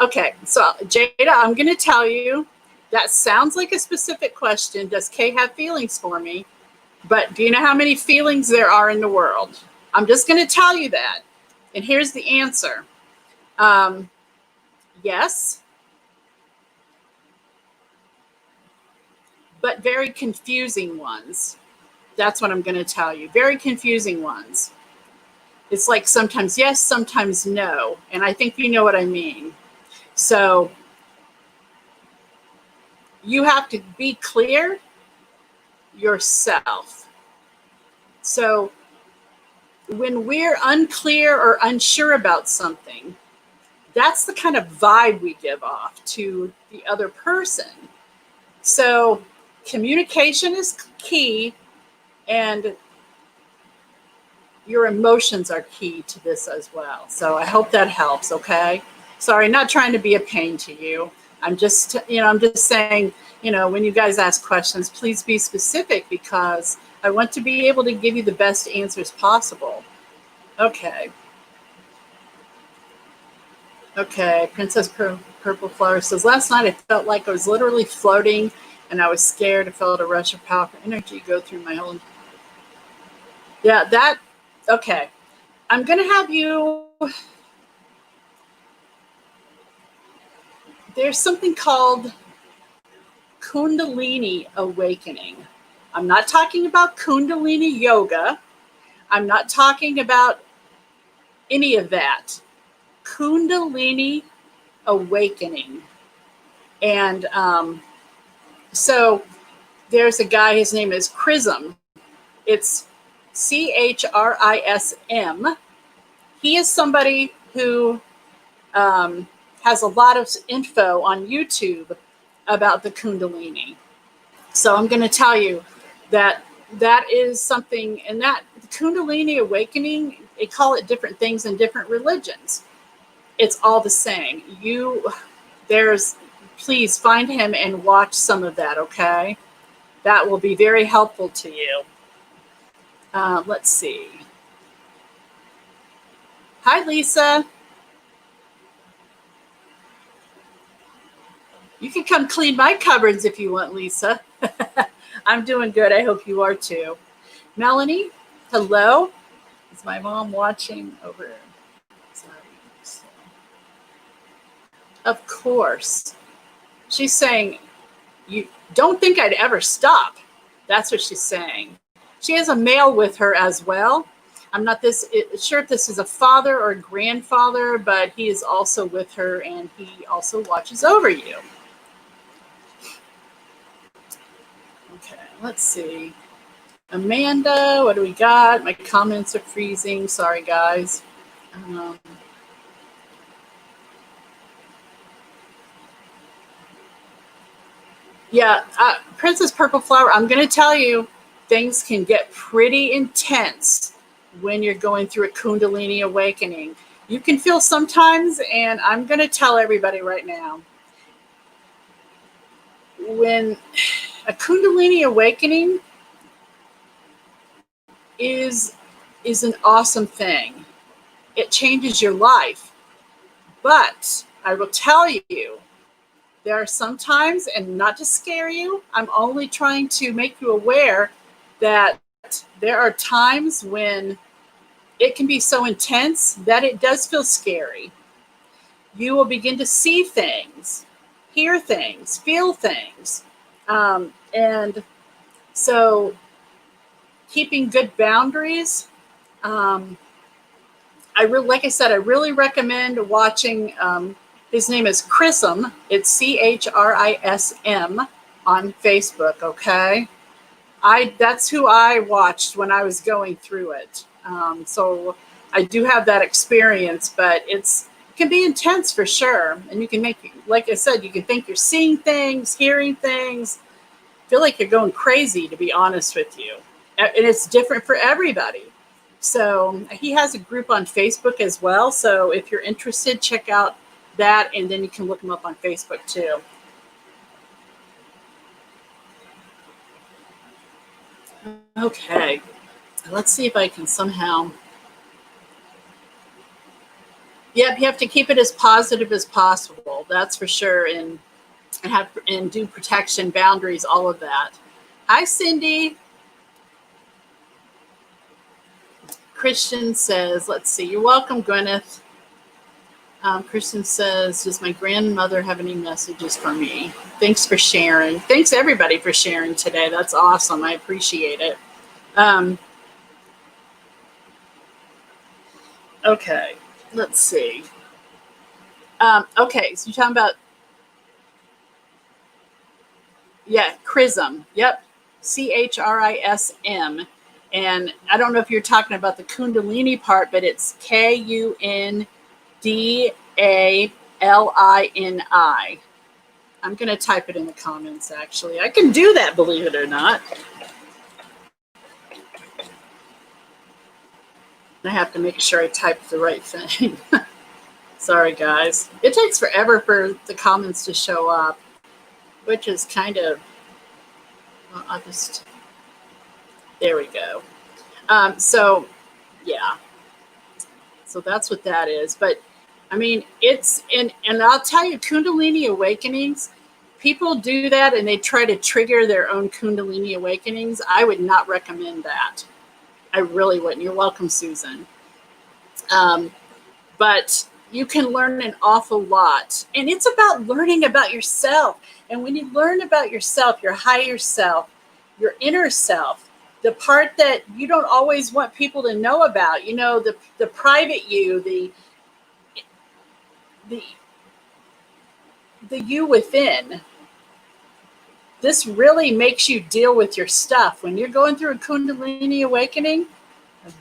Okay, so Jada, I'm going to tell you, that sounds like a specific question. Does Kay have feelings for me? But do you know how many feelings there are in the world? I'm just going to tell you that. And here's the answer. Yes, but very confusing ones. That's what I'm going to tell you. Very confusing ones. It's like sometimes yes, sometimes no. And I think you know what I mean. So you have to be clear yourself. So when we're unclear or unsure about something, that's the kind of vibe we give off to the other person. So communication is key, and your emotions are key to this as well. So I hope that helps. Okay. Sorry, not trying to be a pain to you. I'm just saying, when you guys ask questions, please be specific, because I want to be able to give you the best answers possible. Okay. Okay. Princess Purple Flower says, last night I felt like I was literally floating and I was scared. I felt a rush of powerful energy go through my whole. Yeah, okay. I'm going to have you. There's something called Kundalini awakening. I'm not talking about Kundalini yoga. I'm not talking about any of that. Kundalini awakening. And so there's a guy, his name is Chrism. It's CHRISM. He is somebody who has a lot of info on YouTube about the Kundalini. So I'm going to tell you that is something, and that Kundalini awakening, they call it different things in different religions. It's all the same. Please find him and watch some of that, okay? That will be very helpful to you. Let's see. Hi, Lisa. You can come clean my cupboards if you want, Lisa. I'm doing good. I hope you are too. Melanie, hello. Is my mom watching over? Sorry. Of course. She's saying, you don't think I'd ever stop. That's what she's saying. She has a male with her as well. I'm not sure if this is a father or a grandfather, but he is also with her, and he also watches over you. Okay, let's see. Amanda, what do we got? My comments are freezing. Sorry, guys. Yeah, Princess Purple Flower, I'm going to tell you, things can get pretty intense when you're going through a Kundalini awakening. You can feel sometimes, and I'm going to tell everybody right now, when a Kundalini awakening is an awesome thing. It changes your life. But I will tell you, there are some times, and not to scare you, I'm only trying to make you aware that there are times when it can be so intense that it does feel scary. You will begin to see things, hear things, feel things. And so keeping good boundaries, like I said, I really recommend watching, his name is Chrism. It's CHRISM on Facebook, okay? That's who I watched when I was going through it. So I do have that experience, but it can be intense for sure. And you can like I said, you can think you're seeing things, hearing things, feel like you're going crazy, to be honest with you. And it's different for everybody. So he has a group on Facebook as well. So if you're interested, check out that, and then you can look him up on Facebook too. Okay, let's see if I can somehow. Yep, you have to keep it as positive as possible. That's for sure, and do protection, boundaries, all of that. Hi, Cindy. Christian says, let's see. You're welcome, Gwyneth. Christian says, does my grandmother have any messages for me? Thanks for sharing. Thanks, everybody, for sharing today. That's awesome. I appreciate it. Okay, let's see. Okay, so you're talking about, yeah, Chrism. Yep, CHRISM. And I don't know if you're talking about the Kundalini part, but it's KUNDALINI. I'm going to type it in the comments, actually. I can do that, believe it or not. I have to make sure I type the right thing. Sorry, guys. It takes forever for the comments to show up, which is kind of, well, I'll just, there we go. So, yeah. So that's what that is. But, I mean, and I'll tell you, Kundalini awakenings, people do that and they try to trigger their own Kundalini awakenings. I would not recommend that. I really wouldn't. You're welcome, Susan. But you can learn an awful lot. And it's about learning about yourself. And when you learn about yourself, your higher self, your inner self, the part that you don't always want people to know about, you know, the private you, the you within, this really makes you deal with your stuff. When you're going through a Kundalini awakening,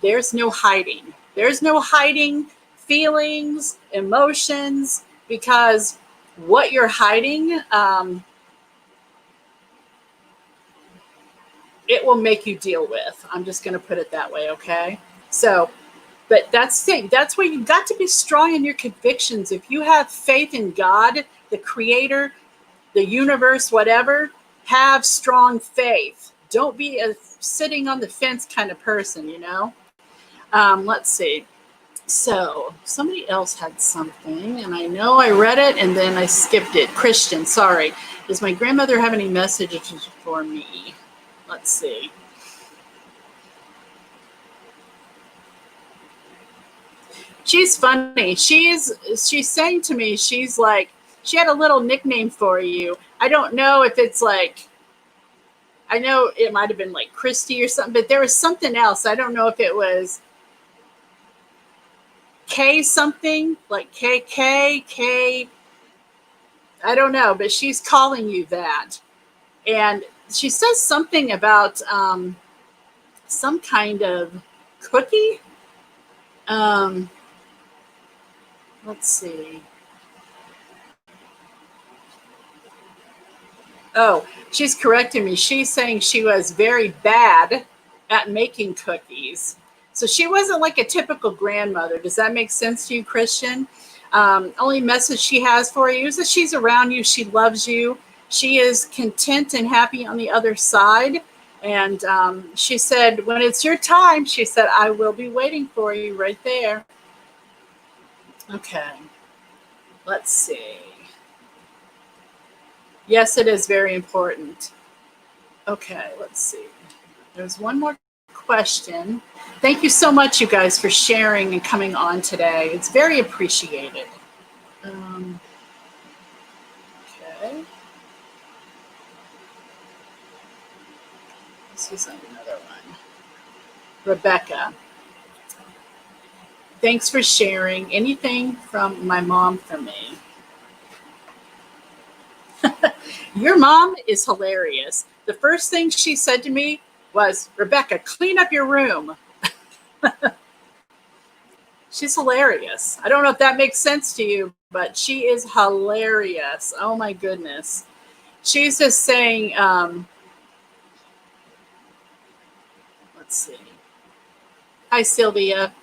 there's no hiding. There's no hiding feelings, emotions, because what you're hiding, it will make you deal with. I'm just going to put it that way, okay? So, but that's the thing. That's where you've got to be strong in your convictions. If you have faith in God, the creator, the universe, whatever, have strong faith. Don't be a sitting on the fence kind of person, you know? Let's see. So somebody else had something, and I know I read it and then I skipped it. Christian, sorry. Does my grandmother have any messages for me? Let's see. She's funny. She's saying to me, she's like, she had a little nickname for you. I don't know if it's like, I know it might have been like Christy or something, but there was something else. I don't know if it was K something, like K. I don't know, but she's calling you that. And she says something about some kind of cookie. Um, let's see. Oh, she's correcting me. She's saying she was very bad at making cookies. So she wasn't like a typical grandmother. Does that make sense to you, Christian? Only message she has for you is that she's around you. She loves you. She is content and happy on the other side. And she said, when it's your time, she said, I will be waiting for you right there. Okay. Let's see. Yes, it is very important. Okay, let's see. There's one more question. Thank you so much, you guys, for sharing and coming on today. It's very appreciated. Okay. This is another one. Rebecca. Thanks for sharing. Anything from my mom for me? Your mom is hilarious. The first thing she said to me was, Rebecca, clean up your room. She's hilarious. I don't know if that makes sense to you, but she is hilarious. Oh my goodness. She's just saying, let's see. Hi, Sylvia.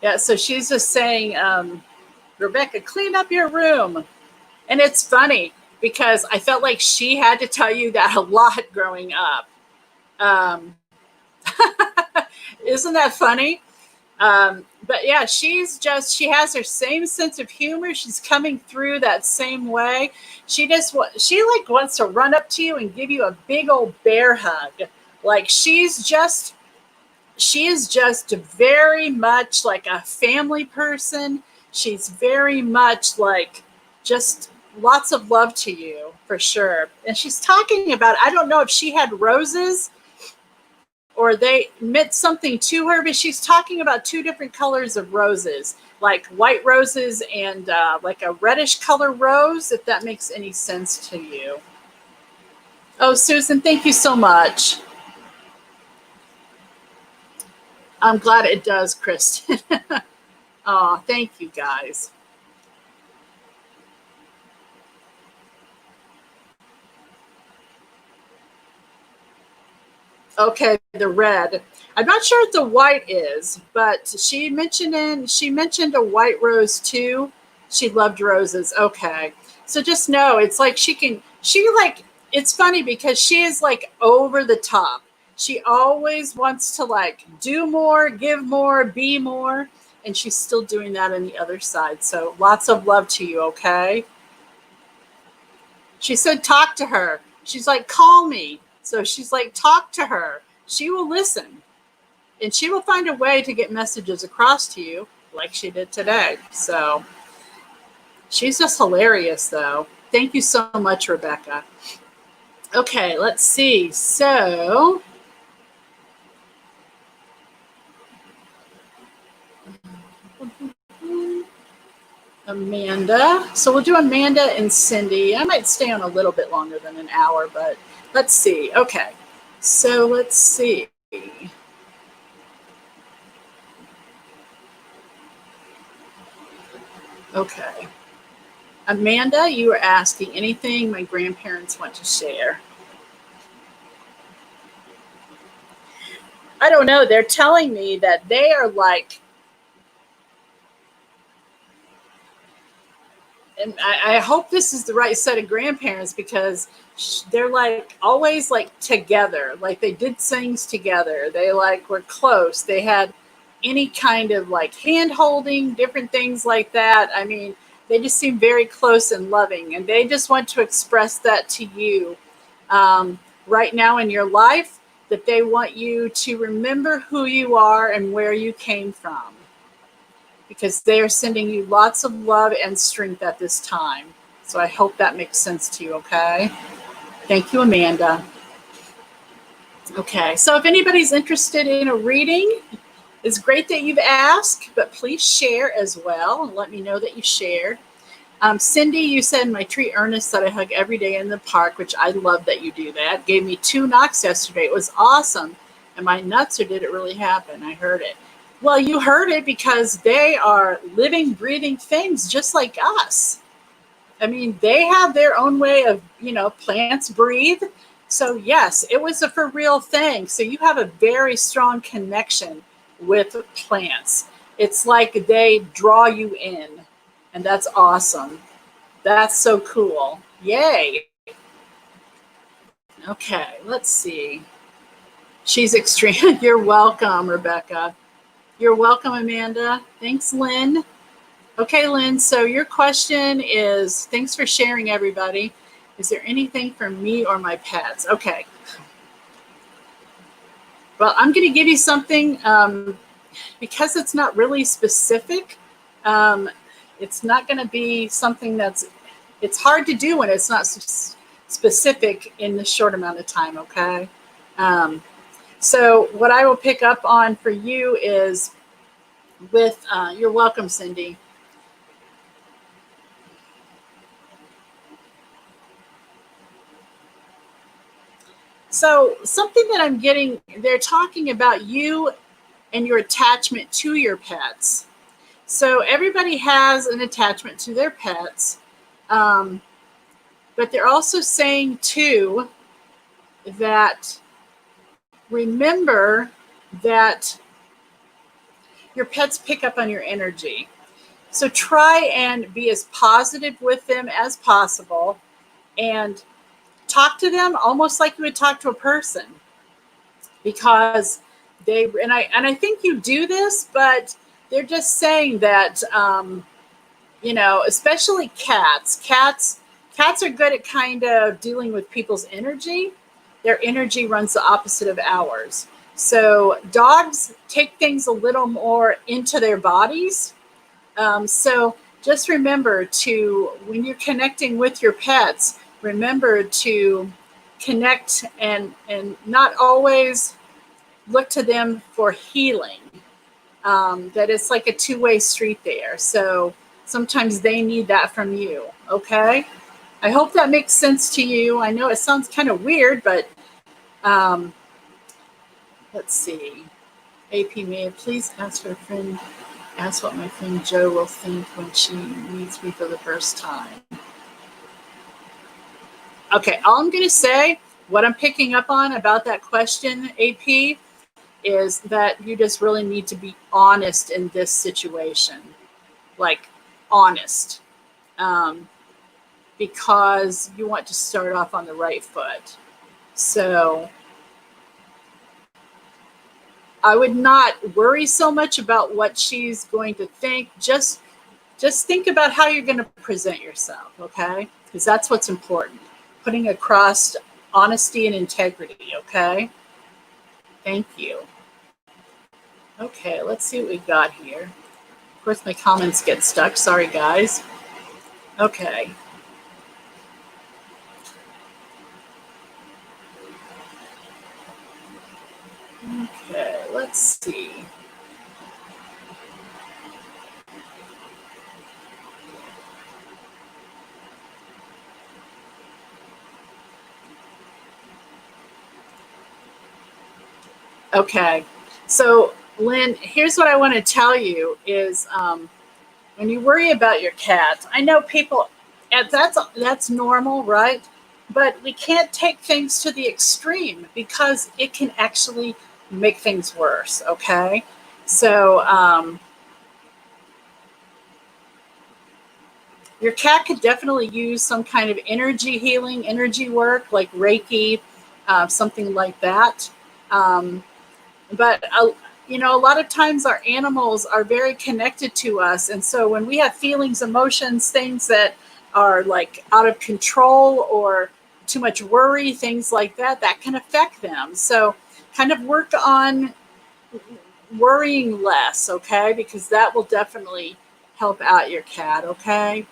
Yeah, so she's just saying, Rebecca, clean up your room. And it's funny because I felt like she had to tell you that a lot growing up. Isn't that funny? But yeah, she has her same sense of humor. She's coming through that same way. She like wants to run up to you and give you a big old bear hug. Like she is just very much like a family person. She's very much like just lots of love to you for sure. And she's talking about, I don't know if she had roses or they meant something to her, but she's talking about two different colors of roses, like white roses and like a reddish color rose, if that makes any sense to you. Oh, Susan, thank you so much. I'm glad it does, Kristen. Oh, thank you guys. Okay, the red. I'm not sure what the white is, but she mentioned a white rose too. She loved roses. Okay. So just know it's like it's funny because she is like over the top. She always wants to like do more, give more, be more, and she's still doing that on the other side. So lots of love to you, okay? She said, talk to her. She's like, call me. So she's like, talk to her. She will listen. And she will find a way to get messages across to you like she did today. So she's just hilarious, though. Thank you so much, Rebecca. Okay, let's see. So Amanda. So we'll do Amanda and Cindy. I might stay on a little bit longer than an hour, but let's see. Okay. So let's see. Okay. Amanda, you were asking anything my grandparents want to share. I don't know. They're telling me that they are like, and I hope this is the right set of grandparents because they're like always like together. Like they did things together. They like were close. They had any kind of like hand holding, different things like that. I mean, they just seem very close and loving, and they just want to express that to you right now in your life, that they want you to remember who you are and where you came from, because they are sending you lots of love and strength at this time. So I hope that makes sense to you, okay? Thank you, Amanda. Okay, so if anybody's interested in a reading, it's great that you've asked, but please share as well and let me know that you shared. Cindy, you said my tree Ernest that I hug every day in the park, which I love that you do that. Gave me 2 knocks yesterday. It was awesome. Am I nuts or did it really happen? I heard it. Well, you heard it because they are living, breathing things just like us. I mean, they have their own way of, plants breathe. So, yes, it was a for real thing. So, you have a very strong connection with plants. It's like they draw you in, and that's awesome. That's so cool. Yay. Okay, let's see. She's extreme. You're welcome, Rebecca. You're welcome, Amanda. Thanks, Lynn. Okay, Lynn, so your question is, thanks for sharing, everybody. Is there anything for me or my pets? Okay. Well, I'm going to give you something because it's not really specific. It's not going to be something it's hard to do when it's not specific in this short amount of time, okay? So what I will pick up on for you is with, you're welcome, Cindy. So something that I'm getting, they're talking about you and your attachment to your pets. So everybody has an attachment to their pets, but they're also saying too that remember that your pets pick up on your energy. So try and be as positive with them as possible and talk to them almost like you would talk to a person, because I think you do this, but they're just saying that especially cats are good at kind of dealing with people's energy. Their energy runs the opposite of ours. So dogs take things a little more into their bodies. So just remember to, when you're connecting with your pets, remember to connect and not always look to them for healing. That it's like a two-way street there. So sometimes they need that from you. Okay. I hope that makes sense to you. I know it sounds kind of weird, but let's see. AP, may I please ask her friend, ask what my friend Jo will think when she meets me for the first time. Okay, all I'm going to say, what I'm picking up on about that question, AP, is that you just really need to be honest in this situation. Like, honest. Because you want to start off on the right foot. So I would not worry so much about what she's going to think. Just think about how you're going to present yourself, okay? Because that's what's important. Putting across honesty and integrity, okay? Thank you. Okay, let's see what we've got here. Of course, my comments get stuck. Sorry, guys. Okay. Okay, let's see. Okay, so Lynn, here's what I want to tell you is when you worry about your cat, I know people, and that's normal, right? But we can't take things to the extreme because it can actually make things worse, okay? So your cat could definitely use some kind of energy healing, energy work like Reiki, something like that. Um, but a lot of times our animals are very connected to us, and so when we have feelings, emotions, things that are like out of control or too much worry, things like that, that can affect them. So kind of work on worrying less, okay, because that will definitely help out your cat. Okay,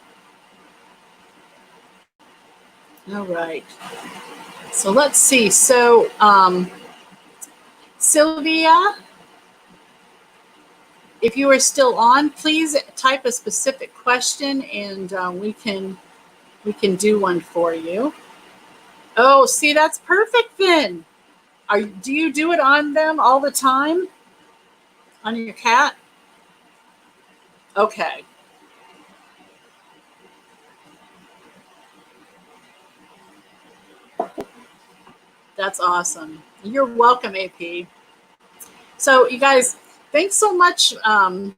all right, so let's see. So Sylvia, if you are still on, please type a specific question, and we can do one for you. Oh, see, that's perfect then. Do you do it on them all the time? On your cat? Okay. That's awesome. You're welcome, AP. So, you guys, thanks so much for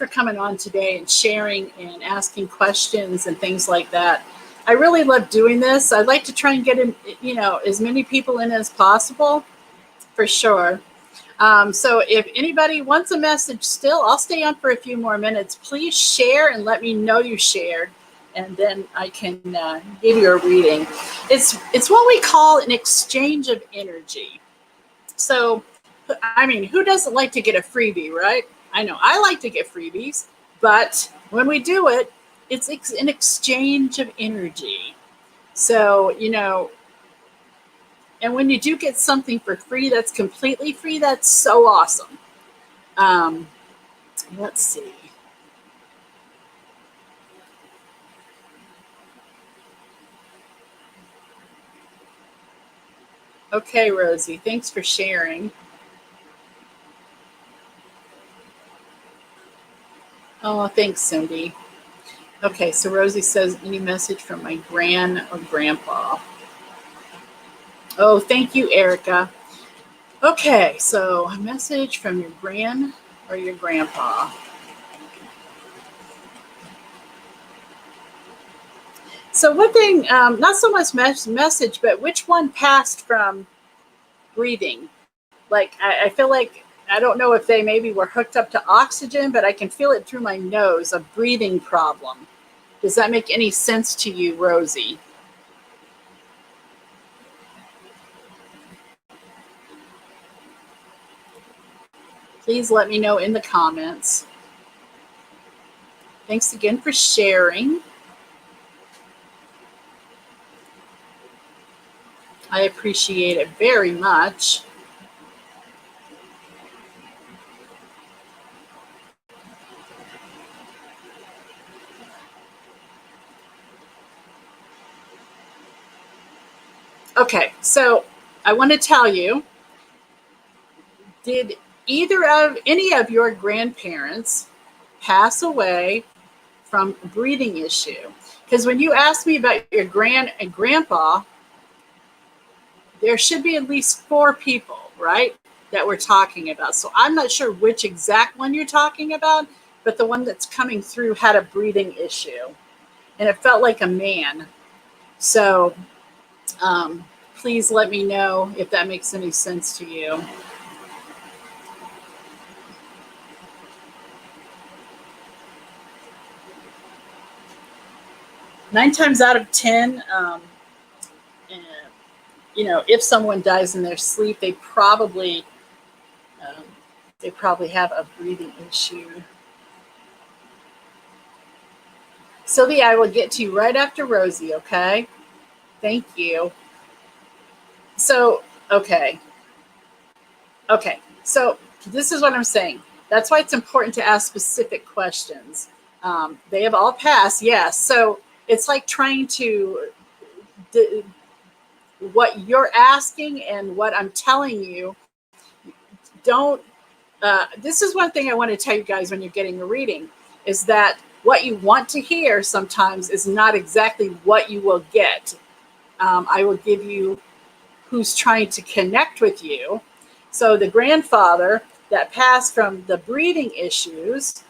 coming on today and sharing and asking questions and things like that. I really love doing this. I'd like to try and get in, as many people in as possible, for sure. So if anybody wants a message still, I'll stay on for a few more minutes. Please share and let me know you shared, and then I can give you a reading. It's what we call an exchange of energy. So, I mean, who doesn't like to get a freebie, right? I know I like to get freebies, but when we do it, it's an exchange of energy. So, and when you do get something for free that's completely free, that's so awesome. Let's see. Okay, Rosie, thanks for sharing. Oh, thanks, Cindy. Okay, so Rosie says, any message from my gran or grandpa? Oh, thank you, Erica. Okay, so a message from your gran or your grandpa. So one thing, not so much message, but which one passed from breathing? Like, I feel like, I don't know if they maybe were hooked up to oxygen, but I can feel it through my nose, a breathing problem. Does that make any sense to you, Rosie? Please let me know in the comments. Thanks again for sharing. I appreciate it very much. Okay, so I want to tell you, did any of your grandparents pass away from breathing issue? Because when you asked me about your gran and grandpa, there should be at least 4 people, right, that we're talking about. So I'm not sure which exact one you're talking about, but the one that's coming through had a breathing issue, and it felt like a man. So please let me know if that makes any sense to you. Nine times out of 10, if someone dies in their sleep, they probably have a breathing issue. Sylvia, I will get to you right after Rosie, okay? Thank you. So, okay. So this is what I'm saying. That's why it's important to ask specific questions. They have all passed, yes. So it's like trying to, what you're asking and what I'm telling you, this is one thing I want to tell you guys when you're getting a reading, is that what you want to hear sometimes is not exactly what you will get. I will give you who's trying to connect with you. So the grandfather that passed from the breathing issues,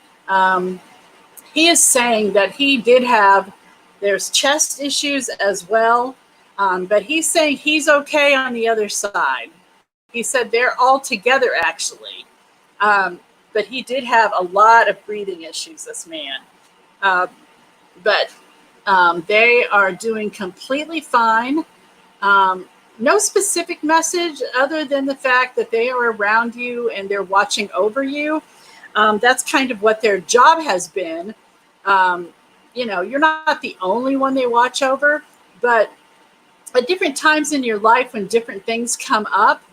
he is saying that he did have, there's chest issues as well, but he's saying he's okay on the other side. He said they're all together, actually. But he did have a lot of breathing issues, this man. But they are doing completely fine. No specific message other than the fact that they are around you and they're watching over you. That's kind of what their job has been. You're not the only one they watch over, but at different times in your life when different things come up,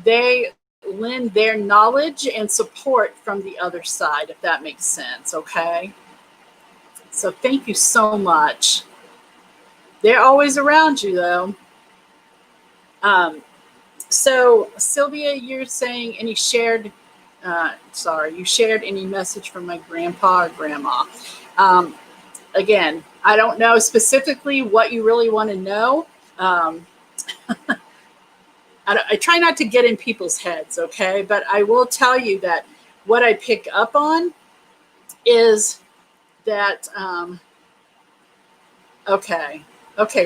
they lend their knowledge and support from the other side, if that makes sense, okay? So thank you so much. They're always around you, though. So Sylvia, you're saying any shared, you shared any message from my grandpa or grandma. Again, I don't know specifically what you really want to know. I try not to get in people's heads, okay? But I will tell you that what I pick up on is that, okay,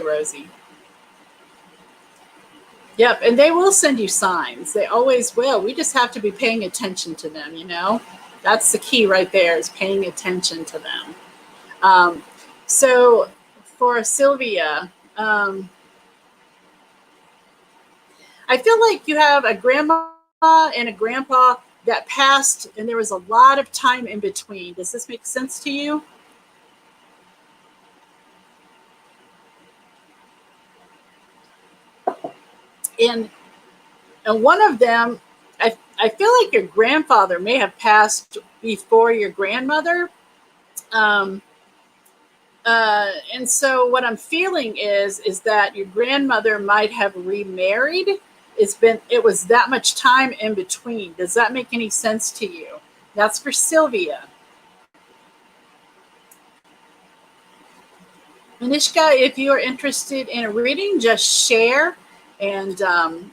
Rosie. Yep, and they will send you signs. They always will. We just have to be paying attention to them, you know? That's the key right there, is paying attention to them. So for Sylvia, I feel like you have a grandma and a grandpa that passed, and there was a lot of time in between. Does this make sense to you? And one of them, I feel like your grandfather may have passed before your grandmother. And so what I'm feeling is that your grandmother might have remarried. It was that much time in between. Does that make any sense to you? That's for Sylvia. Manishka, if you are interested in a reading, just share and then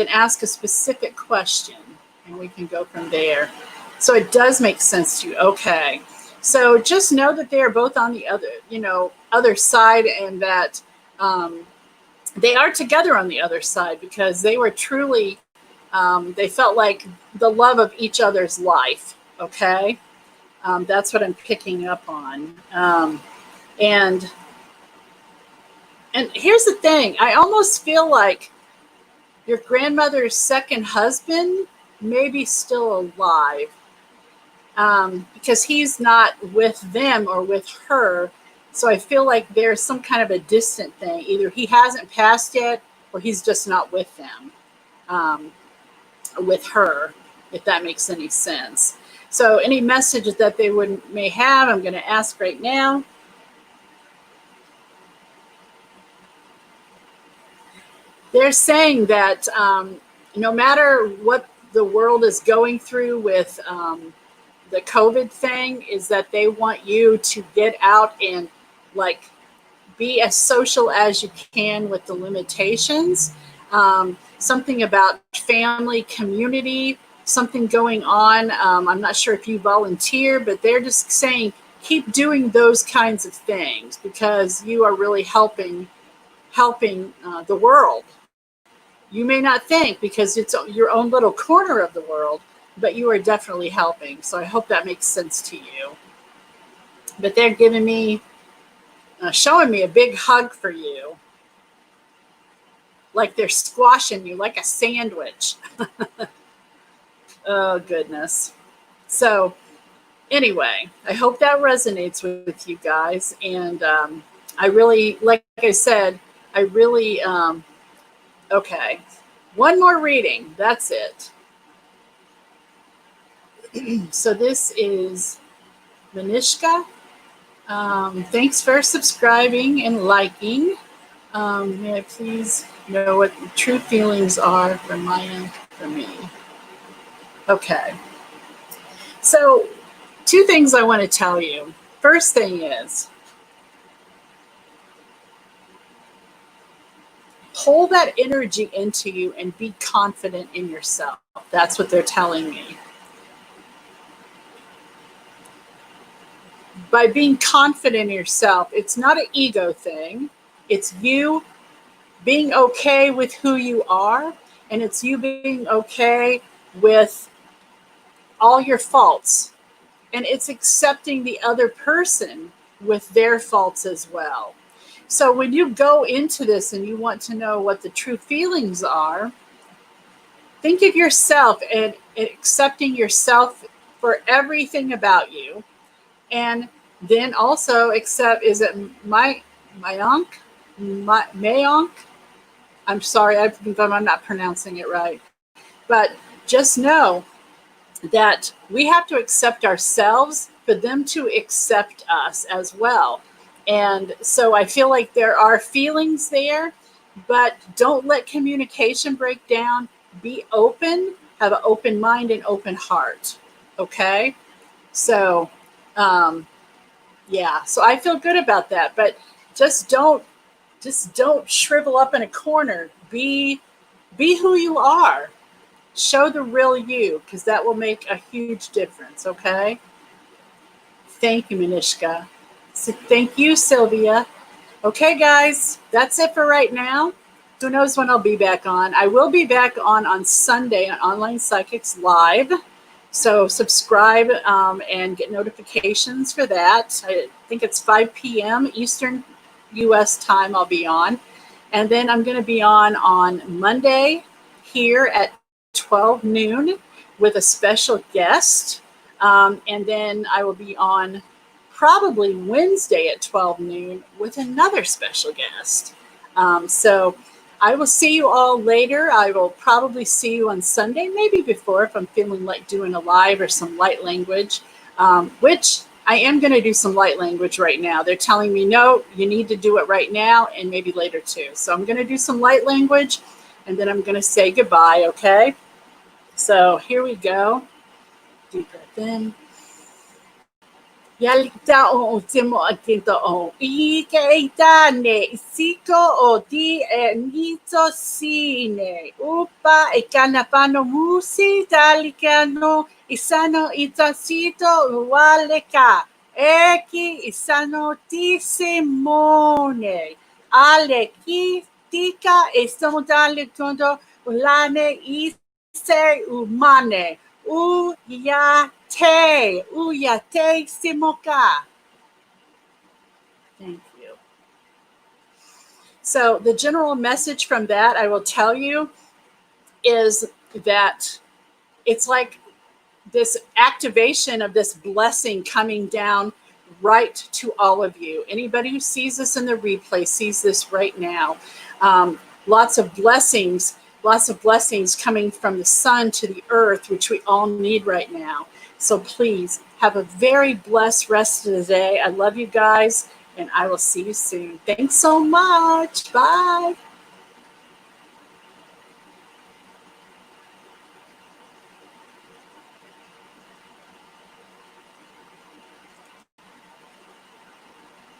ask a specific question, and we can go from there. So it does make sense to you. Okay. So just know that they are both on the other side, and that they are together on the other side, because they were truly, they felt like the love of each other's life. Okay. That's what I'm picking up on. And here's the thing. I almost feel like your grandmother's second husband may be still alive, because he's not with them or with her. So I feel like there's some kind of a distant thing. Either he hasn't passed yet, or he's just not with them, with her, if that makes any sense. So any messages that they may have, I'm going to ask right now. They're saying that no matter what the world is going through with the COVID thing, is that they want you to get out and be as social as you can with the limitations. Something about family, community, something going on. I'm not sure if you volunteer, but they're just saying keep doing those kinds of things, because you are really helping the world. You may not think, because it's your own little corner of the world, but you are definitely helping. So I hope that makes sense to you. But they're giving me, showing me a big hug for you. Like they're squashing you like a sandwich. Oh, goodness. So anyway, I hope that resonates with you guys. And I really, like I said, okay. One more reading. That's it. So this is Manishka. Thanks for subscribing and liking. May I please know what the true feelings are from my end, for me? Okay. So 2 things I want to tell you. First thing is, pull that energy into you and be confident in yourself. That's what they're telling me. By being confident in yourself, it's not an ego thing. It's you being okay with who you are, and it's you being okay with all your faults. And it's accepting the other person with their faults as well. So when you go into this and you want to know what the true feelings are, think of yourself and accepting yourself for everything about you. And then also accept, is it Mayank? I'm sorry if I'm not pronouncing it right. But just know that we have to accept ourselves for them to accept us as well. And so I feel like there are feelings there, but don't let communication break down. Be open, have an open mind and open heart. Okay? So, um, yeah, so I feel good about that, but just don't just don't shrivel up in a corner. Be who you are. Show the real you, because that will make a huge difference, okay? Thank you, Manishka. So thank you, Sylvia. Okay, guys, that's it for right now. Who knows when I'll be back on? I will be back on Sunday on Online Psychics Live. So subscribe and get notifications for that. I think it's 5 p.m. Eastern U.S. time I'll be on. And then I'm going to be on Monday here at 12 noon with a special guest. And then I will be on probably Wednesday at 12 noon with another special guest. So I will see you all later. I will probably see you on Sunday, maybe before if I'm feeling like doing a live or some light language, which I am going to do some light language right now. They're telling me, no, you need to do it right now and maybe later too. So I'm going to do some light language and then I'm going to say goodbye, okay? So here we go. Deep breath in. Yalita o timo atinto o ike itane isiko o di e nito sine upa e kanapano musi talikano isano itasito ualeka eki isano tisimone ale ki tika e somodale tondo ulane ise umane uyate simoka. Thank you. So the general message from that, I will tell you, is that it's like this activation of this blessing coming down right to all of you. Anybody who sees this in the replay sees this right now. Lots of blessings coming from the sun to the earth, which we all need right now. So please have a very blessed rest of the day. I love you guys, and I will see you soon. Thanks so much. Bye.